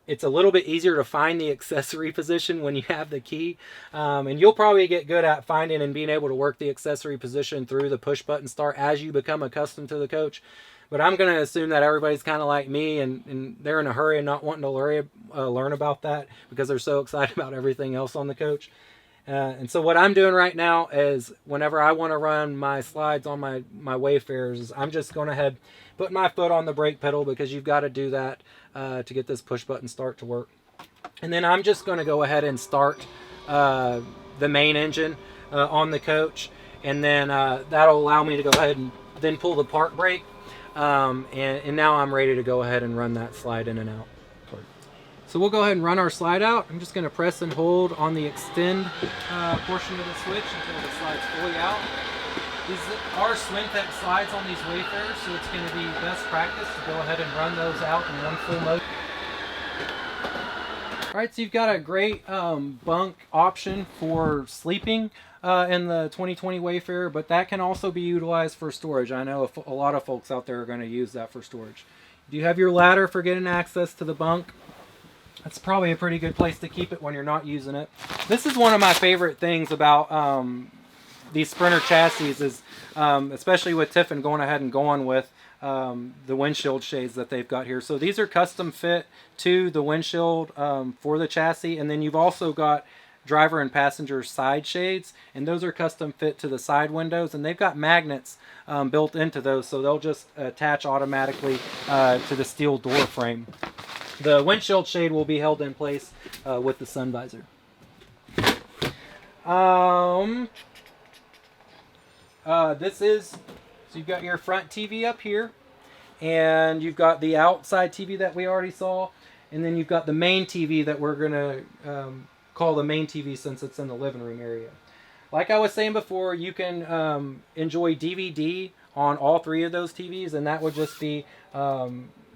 It's a little bit easier to find the accessory position when you have the key, and you'll probably get good at finding and being able to work the accessory position through the push button start as you become accustomed to the coach. But I'm going to assume that everybody's kind of like me, and they're in a hurry and not wanting to learn about that because they're so excited about everything else on the coach. And so what I'm doing right now is whenever I want to run my slides on my Wayfarers, is I'm just going ahead, put my foot on the brake pedal, because you've got to do that to get this push button start to work. And then I'm just going to go ahead and start the main engine on the coach. And then that'll allow me to go ahead and then pull the park brake. And now I'm ready to go ahead and run that slide in and out. So we'll go ahead and run our slide out. I'm just going to press and hold on the extend portion of the switch until the slide's fully out. These are swing tech slides on these Wayfarers, so it's going to be best practice to go ahead and run those out in one full mode. Alright, so you've got a great bunk option for sleeping in the 2020 Wayfarer, but that can also be utilized for storage. I know a lot of folks out there are going to use that for storage. Do you have your ladder for getting access to the bunk? That's probably a pretty good place to keep it when you're not using it. This is one of my favorite things about these Sprinter chassis is, especially with Tiffin going ahead and going with the windshield shades that they've got here. So these are custom fit to the windshield for the chassis, and then you've also got driver and passenger side shades, and those are custom fit to the side windows, and they've got magnets built into those, so they'll just attach automatically to the steel door frame. The windshield shade will be held in place with the sun visor. This is, so you've got your front TV up here, and you've got the outside TV that we already saw, and then you've got the main TV that we're going to call the main TV since it's in the living room area. Like I was saying before, you can enjoy DVD on all three of those TVs, and that would just be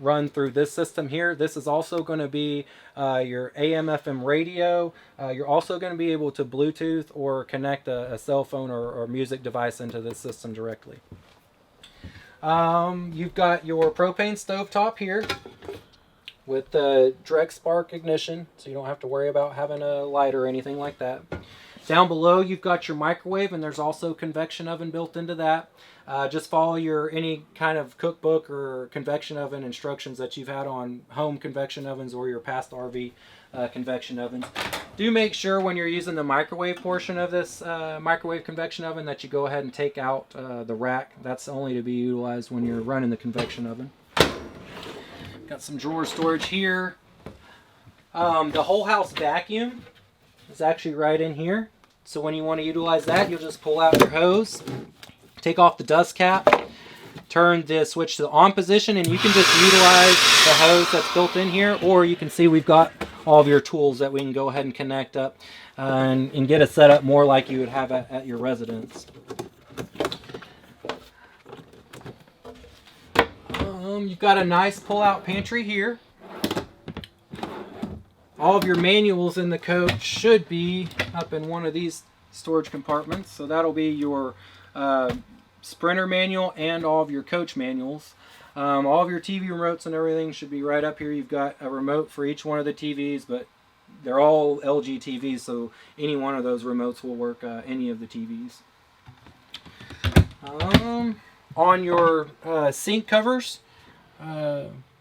run through this system here. This is also going to be your AM FM radio. You're also going to be able to Bluetooth or connect a cell phone or music device into this system directly. You've got your propane stovetop here with the direct spark ignition, so you don't have to worry about having a light or anything like that. Down below you've got your microwave, and there's also a convection oven built into that. Just follow any kind of cookbook or convection oven instructions that you've had on home convection ovens or your past RV convection ovens. Do make sure when you're using the microwave portion of this microwave convection oven that you go ahead and take out the rack. That's only to be utilized when you're running the convection oven. Got some drawer storage here. The whole house vacuum is actually right in here. So when you want to utilize that, you'll just pull out your hose, take off the dust cap, turn the switch to the on position, and you can just utilize the hose that's built in here, or you can see we've got all of your tools that we can go ahead and connect up and get it set up more like you would have at your residence. You've got a nice pull-out pantry here. All of your manuals in the coach should be up in one of these storage compartments. So that'll be your Sprinter manual and all of your coach manuals. All of your TV remotes and everything should be right up here. You've got a remote for each one of the TVs, but they're all LG TVs, so any one of those remotes will work any of the TVs. On your sink covers,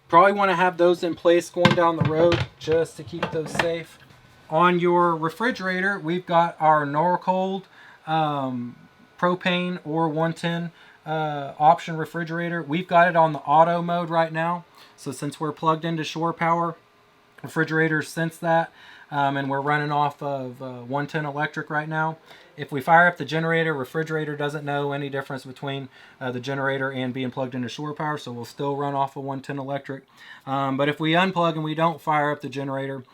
probably want to have those in place going down the road just to keep those safe. On your refrigerator, we've got our Norcold propane or 110 option refrigerator. We've got it on the auto mode right now. So since we're plugged into shore power, refrigerators sense that, and we're running off of 110 electric right now. If we fire up the generator, refrigerator doesn't know any difference between the generator and being plugged into shore power, so we'll still run off of 110 electric. But if we unplug and we don't fire up the generator,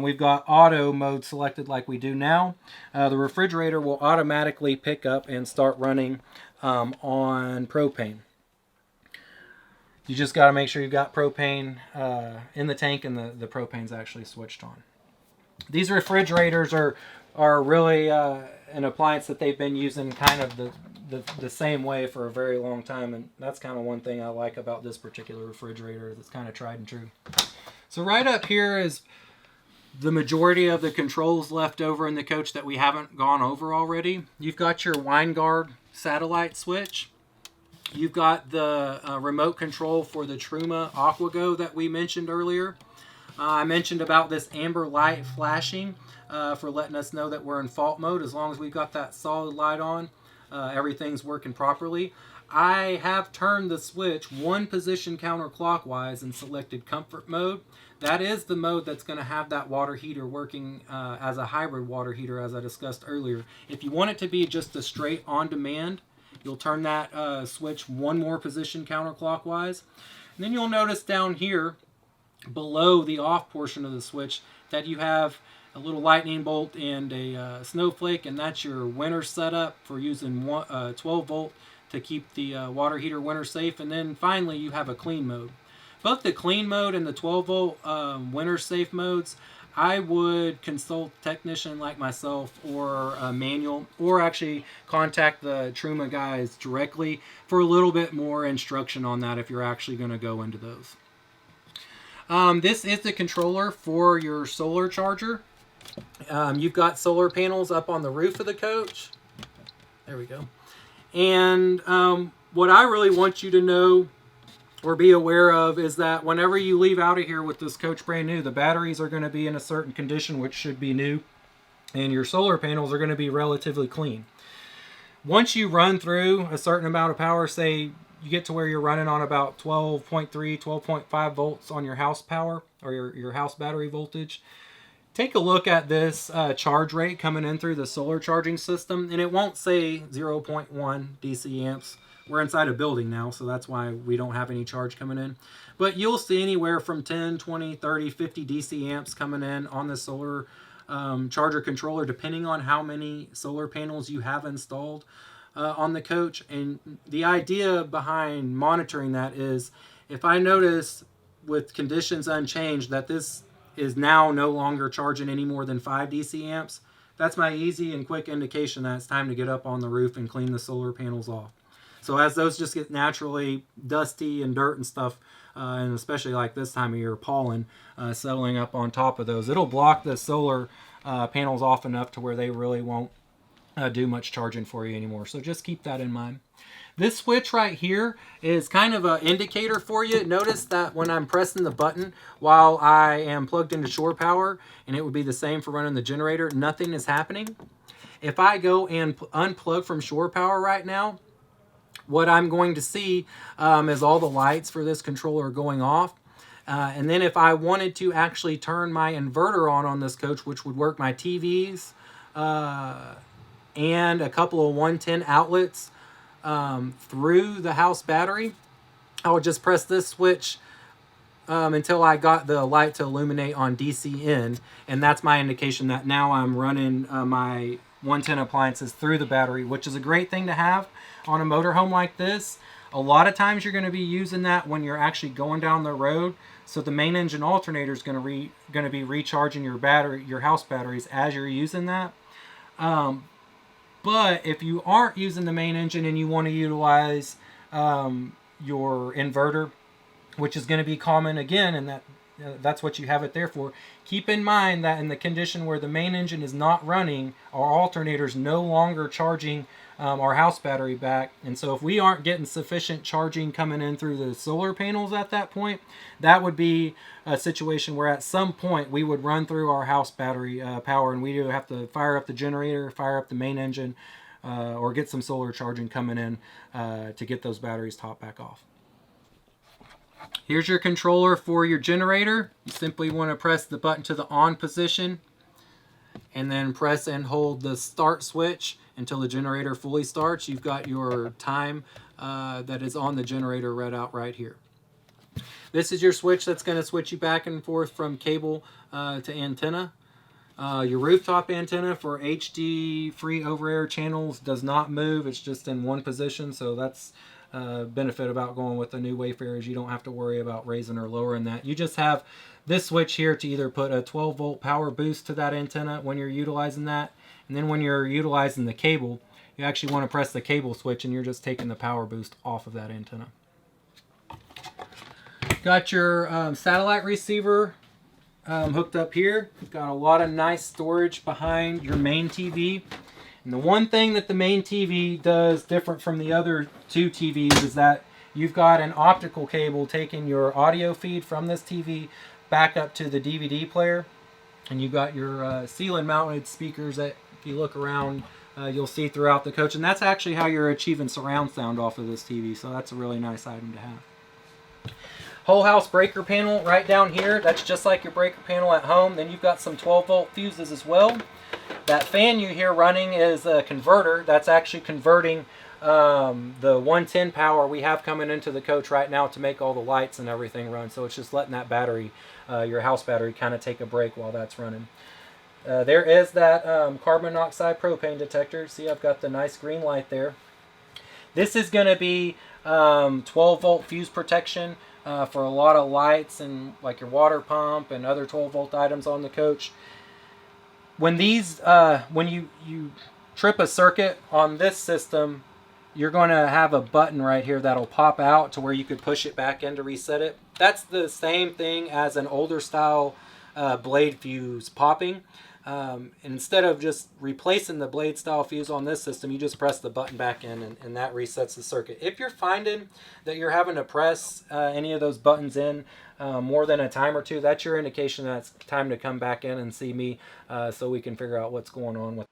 we've got auto mode selected like we do now, the refrigerator will automatically pick up and start running on propane. You just got to make sure you've got propane in the tank and the propane's actually switched on. These refrigerators are really an appliance that they've been using kind of the same way for a very long time, and that's kind of one thing I like about this particular refrigerator. That's kind of tried and true. So right up here is the majority of the controls left over in the coach that we haven't gone over already. You've got your Winegard satellite switch. You've got the remote control for the Truma AquaGo that we mentioned earlier. I mentioned about this amber light flashing for letting us know that we're in fault mode. As long as we've got that solid light on, everything's working properly. I have turned the switch one position counterclockwise and selected comfort mode. That is the mode that's going to have that water heater working as a hybrid water heater, as I discussed earlier. If you want it to be just a straight on demand, you'll turn that switch one more position counterclockwise. And then you'll notice down here below the off portion of the switch that you have a little lightning bolt and a snowflake, and that's your winter setup for using 12 volt to keep the water heater winter safe. And then finally you have a clean mode. Both the clean mode and the 12 volt winter safe modes, I would consult a technician like myself or a manual, or actually contact the Truma guys directly for a little bit more instruction on that if you're actually going to go into those. This is the controller for your solar charger. You've got solar panels up on the roof of the coach. There we go. And what I really want you to know or be aware of is that whenever you leave out of here with this coach brand new, the batteries are going to be in a certain condition, which should be new, and your solar panels are going to be relatively clean. Once you run through a certain amount of power, say you get to where you're running on about 12.3, 12.5 volts on your house power or your house battery voltage, take a look at this charge rate coming in through the solar charging system, and it won't say 0.1 DC amps. We're inside a building now, so that's why we don't have any charge coming in. But you'll see anywhere from 10, 20, 30, 50 DC amps coming in on the solar charger controller, depending on how many solar panels you have installed on the coach. And the idea behind monitoring that is, if I notice with conditions unchanged that this is now no longer charging any more than 5 DC amps, that's my easy and quick indication that it's time to get up on the roof and clean the solar panels off. So as those just get naturally dusty and dirt and stuff, and especially like this time of year, pollen settling up on top of those, it'll block the solar panels off enough to where they really won't do much charging for you anymore. So just keep that in mind. This switch right here is kind of an indicator for you. Notice that when I'm pressing the button while I am plugged into shore power, and it would be the same for running the generator, nothing is happening. If I go and unplug from shore power right now, what I'm going to see is all the lights for this controller are going off. And then if I wanted to actually turn my inverter on this coach, which would work my TVs and a couple of 110 outlets through the house battery, I would just press this switch until I got the light to illuminate on DC in, and that's my indication that now I'm running my 110 appliances through the battery, which is a great thing to have on a motorhome like this. A lot of times you're going to be using that when you're actually going down the road, so the main engine alternator is going to be recharging your house batteries as you're using that. But if you aren't using the main engine and you want to utilize your inverter, which is going to be common again, and that's what you have it there for, keep in mind that in the condition where the main engine is not running, our alternator is no longer charging our house battery back. And so if we aren't getting sufficient charging coming in through the solar panels at that point, that would be a situation where at some point we would run through our house battery power, and we would have to fire up the generator, fire up the main engine, or get some solar charging coming in to get those batteries topped back off. Here's your controller for your generator. You simply want to press the button to the on position and then press and hold the start switch until the generator fully starts. You've got your time that is on the generator read out right here. This is your switch that's going to switch you back and forth from cable to antenna. Your rooftop antenna for HD free over-air channels does not move. It's just in one position, so that's benefit about going with the new Wayfarer is you don't have to worry about raising or lowering that. You just have this switch here to either put a 12 volt power boost to that antenna when you're utilizing that, and then when you're utilizing the cable, you actually want to press the cable switch and you're just taking the power boost off of that antenna. Got your satellite receiver hooked up here. You've got a lot of nice storage behind your main TV. And the one thing that the main TV does different from the other two TVs is that you've got an optical cable taking your audio feed from this TV back up to the DVD player, and you've got your ceiling mounted speakers that if you look around you'll see throughout the coach, and that's actually how you're achieving surround sound off of this TV, so that's a really nice item to have. Whole house breaker panel right down here, that's just like your breaker panel at home. Then you've got some 12-volt fuses as well. That fan you hear running is a converter. That's actually converting the 110 power we have coming into the coach right now to make all the lights and everything run. So it's just letting that battery, your house battery, kind of take a break while that's running. There is that carbon monoxide propane detector. See, I've got the nice green light there. This is going to be 12-volt fuse protection for a lot of lights and like your water pump and other 12-volt items on the coach. When these, when you trip a circuit on this system, you're going to have a button right here that'll pop out to where you could push it back in to reset it. That's the same thing as an older style blade fuse popping. Instead of just replacing the blade style fuse on this system, you just press the button back in and that resets the circuit. If you're finding that you're having to press any of those buttons in more than a time or two, that's your indication that it's time to come back in and see me so we can figure out what's going on with it.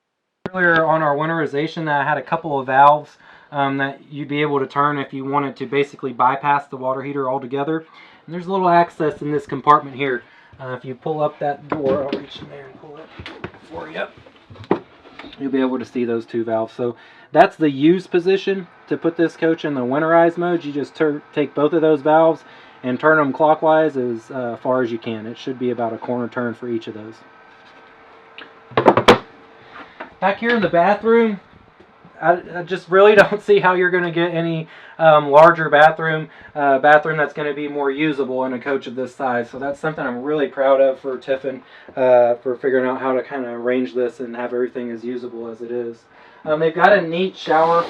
Earlier on our winterization, I had a couple of valves that you'd be able to turn if you wanted to basically bypass the water heater altogether. And there's a little access in this compartment here. If you pull up that door, I'll reach in there and pull it for you. You'll be able to see those two valves. So that's the use position. To put this coach in the winterized mode, you just take both of those valves and turn them clockwise as far as you can. It should be about a corner turn for each of those. Back here in the bathroom, I just really don't see how you're going to get any larger bathroom that's going to be more usable in a coach of this size. So that's something I'm really proud of for Tiffin for figuring out how to kind of arrange this and have everything as usable as it is. They've got a neat shower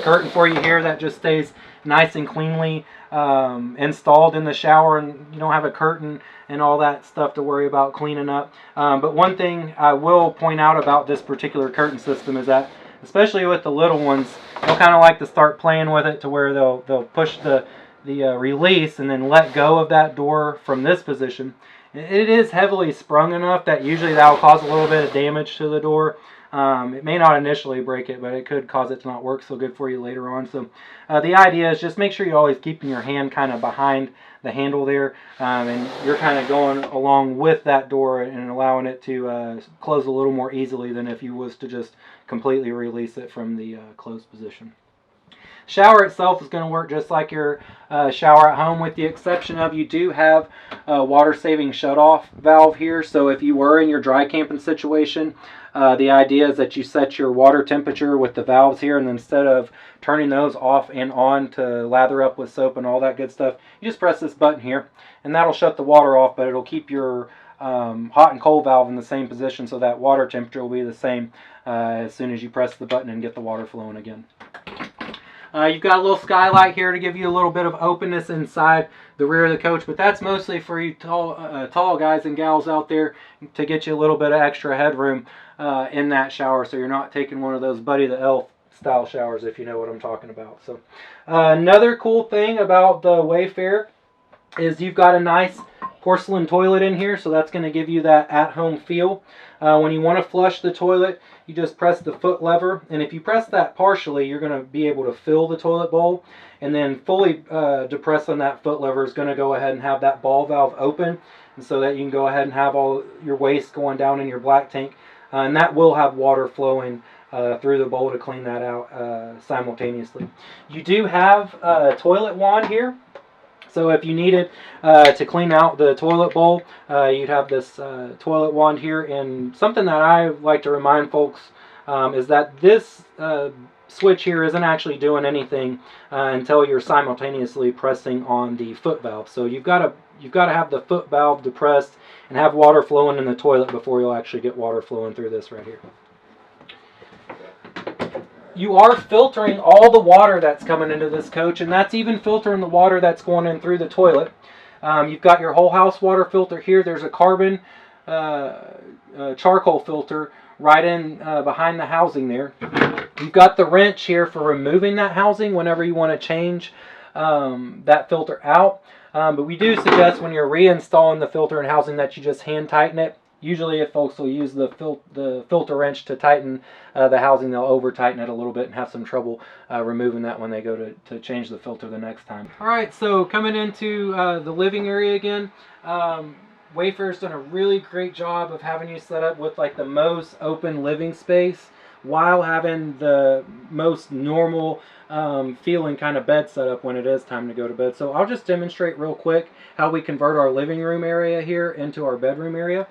curtain for you here that just stays nice and cleanly installed in the shower, and you don't have a curtain and all that stuff to worry about cleaning up. But one thing I will point out about this particular curtain system is that, especially with the little ones, they'll kind of like to start playing with it to where they'll push the release and then let go of that door from this position. It is heavily sprung enough that usually that will cause a little bit of damage to the door. It may not initially break it, but it could cause it to not work so good for you later on. So the idea is just make sure you're always keeping your hand kind of behind the handle there, and you're kind of going along with that door and allowing it to close a little more easily than if you was to just completely release it from the closed position. Shower itself is going to work just like your shower at home, with the exception of you do have a water saving shutoff valve here. So if you were in your dry camping situation, the idea is that you set your water temperature with the valves here, and instead of turning those off and on to lather up with soap and all that good stuff, you just press this button here and that'll shut the water off, but it'll keep your hot and cold valve in the same position, so that water temperature will be the same as soon as you press the button and get the water flowing again. You've got a little skylight here to give you a little bit of openness inside the rear of the coach, but that's mostly for you tall guys and gals out there to get you a little bit of extra headroom in that shower, so you're not taking one of those Buddy the Elf style showers, if you know what I'm talking about. So another cool thing about the Wayfarer is you've got a nice porcelain toilet in here, so that's going to give you that at-home feel. When you want to flush the toilet, you just press the foot lever, and if you press that partially, you're going to be able to fill the toilet bowl, and then fully depressing that foot lever is going to go ahead and have that ball valve open, and so that you can go ahead and have all your waste going down in your black tank, and that will have water flowing through the bowl to clean that out simultaneously. You do have a toilet wand here. So if you needed to clean out the toilet bowl, you'd have this toilet wand here. And something that I like to remind folks is that this switch here isn't actually doing anything until you're simultaneously pressing on the foot valve. So you've got to have the foot valve depressed and have water flowing in the toilet before you'll actually get water flowing through this right here. You are filtering all the water that's coming into this coach, and that's even filtering the water that's going in through the toilet. You've got your whole house water filter here. There's a carbon charcoal filter right in behind the housing there. You've got the wrench here for removing that housing whenever you want to change that filter out. But we do suggest when you're reinstalling the filter and housing that you just hand tighten it. Usually if folks will use the filter wrench to tighten the housing, they'll over tighten it a little bit and have some trouble removing that when they go to change the filter the next time. All right, so coming into the living area again, Wayfarer's done a really great job of having you set up with like the most open living space while having the most normal feeling kind of bed setup when it is time to go to bed. So I'll just demonstrate real quick how we convert our living room area here into our bedroom area.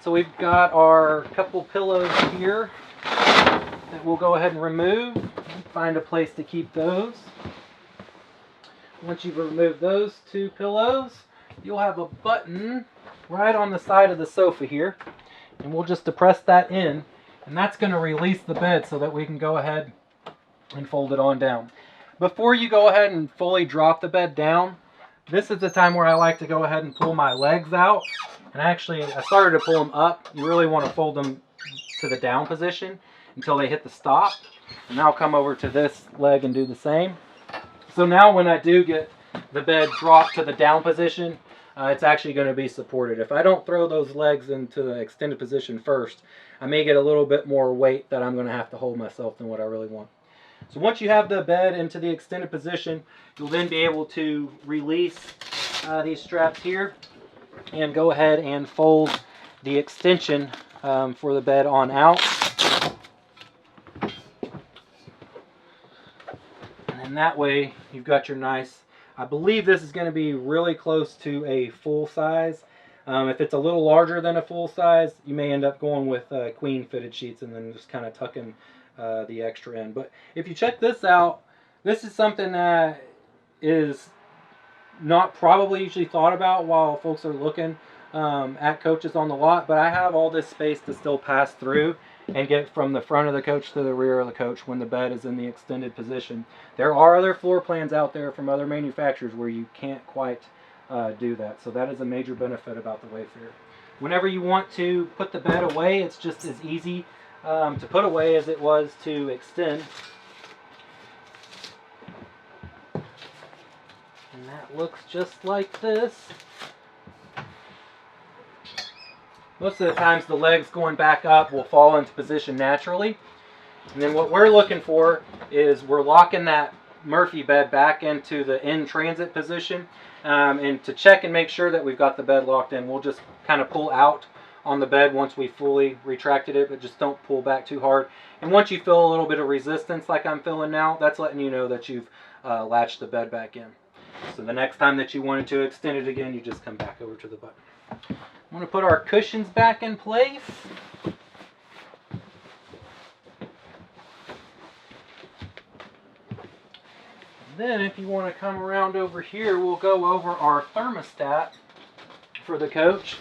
So we've got our couple pillows here that we'll go ahead and remove. Find a place to keep those. Once you've removed those two pillows, you'll have a button right on the side of the sofa here, and we'll just depress that in, and that's going to release the bed so that we can go ahead and fold it on down. Before you go ahead and fully drop the bed down, this is the time where I like to go ahead and pull my legs out. And actually, I started to pull them up. You really want to fold them to the down position until they hit the stop. And now come over to this leg and do the same. So now when I do get the bed dropped to the down position, it's actually going to be supported. If I don't throw those legs into the extended position first, I may get a little bit more weight that I'm going to have to hold myself than what I really want. So once you have the bed into the extended position, you'll then be able to release these straps here and go ahead and fold the extension for the bed on out. And then that way you've got your nice, I believe this is going to be really close to a full size. If it's a little larger than a full size, you may end up going with queen fitted sheets and then just kind of tucking the extra in. But if you check this out, this is something that is not probably usually thought about while folks are looking at coaches on the lot, but I have all this space to still pass through and get from the front of the coach to the rear of the coach when the bed is in the extended position. There are other floor plans out there from other manufacturers where you can't quite do that, so that is a major benefit about the Wayfarer. Whenever you want to put the bed away, it's just as easy to put away as it was to extend. And that looks just like this. Most of the times the legs going back up will fall into position naturally. And then what we're looking for is we're locking that Murphy bed back into the in transit position. And to check and make sure that we've got the bed locked in, we'll just kind of pull out on the bed once we fully retracted it, but just don't pull back too hard. And once you feel a little bit of resistance like I'm feeling now, that's letting you know that you've latched the bed back in. So the next time that you wanted to extend it again, you just come back over to the button. I'm going to put our cushions back in place. Then if you want to come around over here, we'll go over our thermostat for the coach.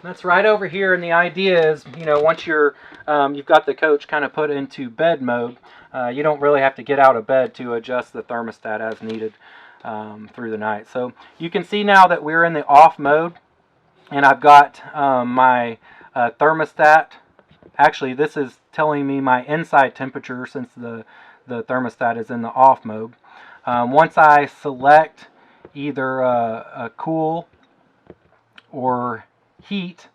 That's right over here, and the idea is, you know, once you've got the coach kind of put into bed mode, you don't really have to get out of bed to adjust the thermostat as needed through the night. So you can see now that we're in the off mode, and I've got my thermostat. Actually, this is telling me my inside temperature since the thermostat is in the off mode. Once I select either a cool or heat,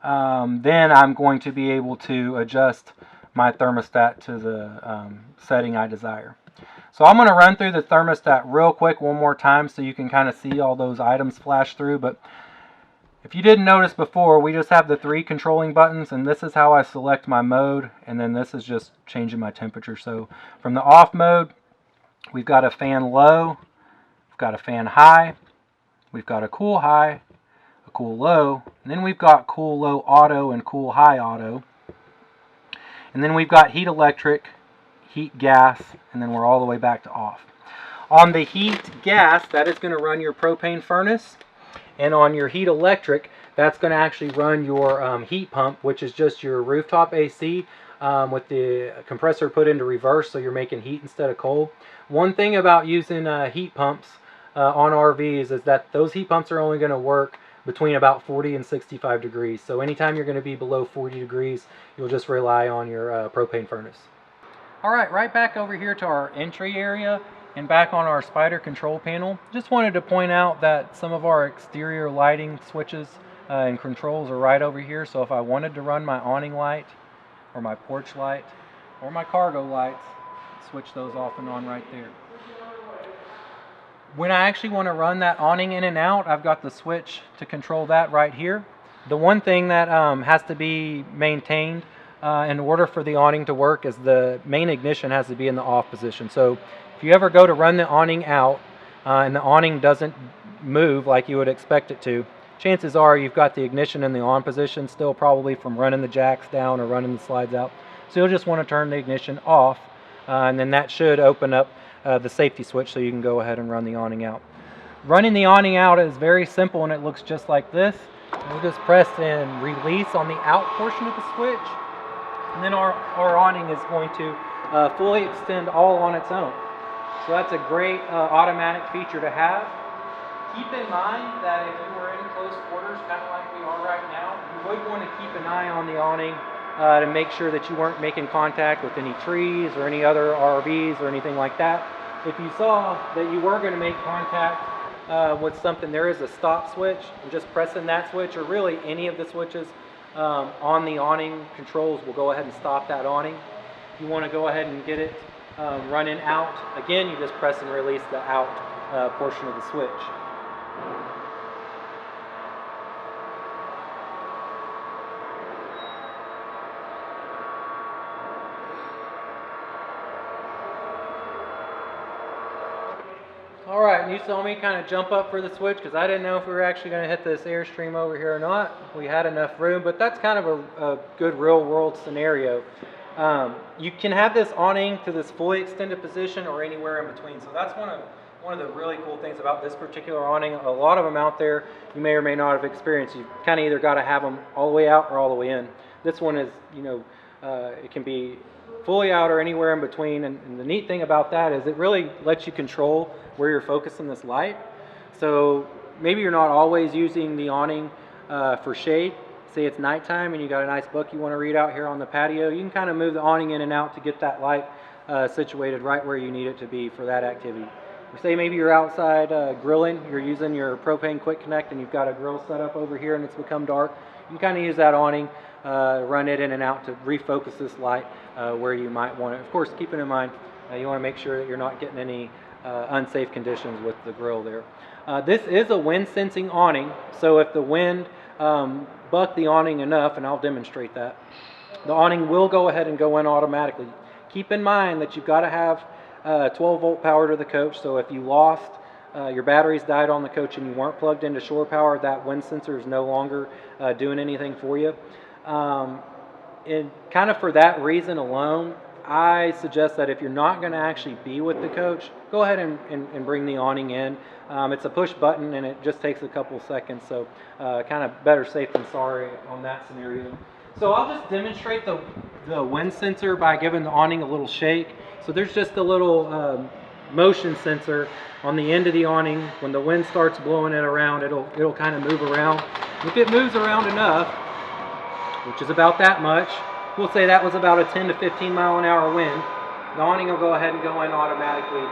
then I'm going to be able to adjust my thermostat to the setting I desire. So I'm going to run through the thermostat real quick one more time so you can kind of see all those items flash through. But if you didn't notice before, we just have the 3 controlling buttons, and this is how I select my mode, and then this is just changing my temperature. So from the off mode, we've got a fan low, we've got a fan high, we've got a cool high, a cool low, and then we've got cool low auto and cool high auto. And then we've got heat electric, heat gas, and then we're all the way back to off. On the heat gas, that is going to run your propane furnace. And on your heat electric, that's going to actually run your heat pump, which is just your rooftop AC with the compressor put into reverse, so you're making heat instead of cold. One thing about using heat pumps on RVs is that those heat pumps are only going to work between about 40 and 65 degrees. So anytime you're going to be below 40 degrees, you'll just rely on your propane furnace. All right, right back over here to our entry area. And back on our spider control panel, just wanted to point out that some of our exterior lighting switches and controls are right over here. So if I wanted to run my awning light or my porch light or my cargo lights, switch those off and on right there. When I actually want to run that awning in and out, I've got the switch to control that right here. The one thing that has to be maintained in order for the awning to work is the main ignition has to be in the off position. So if you ever go to run the awning out and the awning doesn't move like you would expect it to, chances are you've got the ignition in the on position still, probably from running the jacks down or running the slides out. So you'll just want to turn the ignition off, and then that should open up the safety switch so you can go ahead and run the awning out. Running the awning out is very simple, and it looks just like this. We'll just press and release on the out portion of the switch, and then our awning is going to fully extend all on its own. So that's a great automatic feature to have. Keep in mind that if you were in close quarters, kind of like we are right now, you would want to keep an eye on the awning to make sure that you weren't making contact with any trees or any other RVs or anything like that. If you saw that you were going to make contact with something, there is a stop switch, and just pressing that switch, or really any of the switches on the awning controls, will go ahead and stop that awning. If you want to go ahead and get it running out, again, you just press and release the out portion of the switch. All right, and you saw me kind of jump up for the switch because I didn't know if we were actually going to hit this Airstream over here or not. We had enough room, but that's kind of a good real world scenario. You can have this awning to this fully extended position or anywhere in between. So that's one of the really cool things about this particular awning. A lot of them out there you may or may not have experienced. You kind of either got to have them all the way out or all the way in. This one is, it can be fully out or anywhere in between, and the neat thing about that is it really lets you control where you're focusing this light. So maybe you're not always using the awning for shade. Say it's nighttime and you got a nice book you want to read out here on the patio, you can kind of move the awning in and out to get that light situated right where you need it to be for that activity. Or say maybe you're outside grilling, you're using your propane quick connect and you've got a grill set up over here and it's become dark. You can kind of use that awning, run it in and out to refocus this light where you might want it. Of course, keeping in mind you want to make sure that you're not getting any unsafe conditions with the grill there. This is a wind sensing awning, so if the wind buck the awning enough, and I'll demonstrate that, the awning will go ahead and go in automatically. Keep in mind that you've got to have 12 volt power to the coach, so if you lost your batteries died on the coach and you weren't plugged into shore power, that wind sensor is no longer doing anything for you. And kind of for that reason alone, I suggest that if you're not going to actually be with the coach, go ahead and bring the awning in. It's a push button and it just takes a couple seconds, so kind of better safe than sorry on that scenario. So I'll just demonstrate the wind sensor by giving the awning a little shake. So there's just a little motion sensor on the end of the awning. When the wind starts blowing it around, it'll kind of move around. If it moves around enough, which is about that much, we'll say that was about a 10 to 15 mile an hour wind, the awning will go ahead and go in automatically.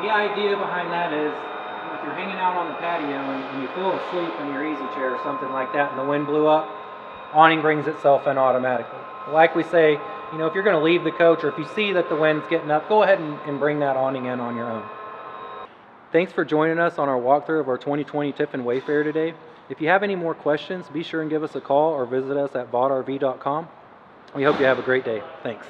The idea behind that is, if you're hanging out on the patio and you fell asleep in your easy chair or something like that and the wind blew up, awning brings itself in automatically. Like we say, if you're going to leave the coach or if you see that the wind's getting up, go ahead and bring that awning in on your own. Thanks for joining us on our walkthrough of our 2020 Tiffin Wayfarer today. If you have any more questions, be sure and give us a call or visit us at vodrv.com. We hope you have a great day. Thanks.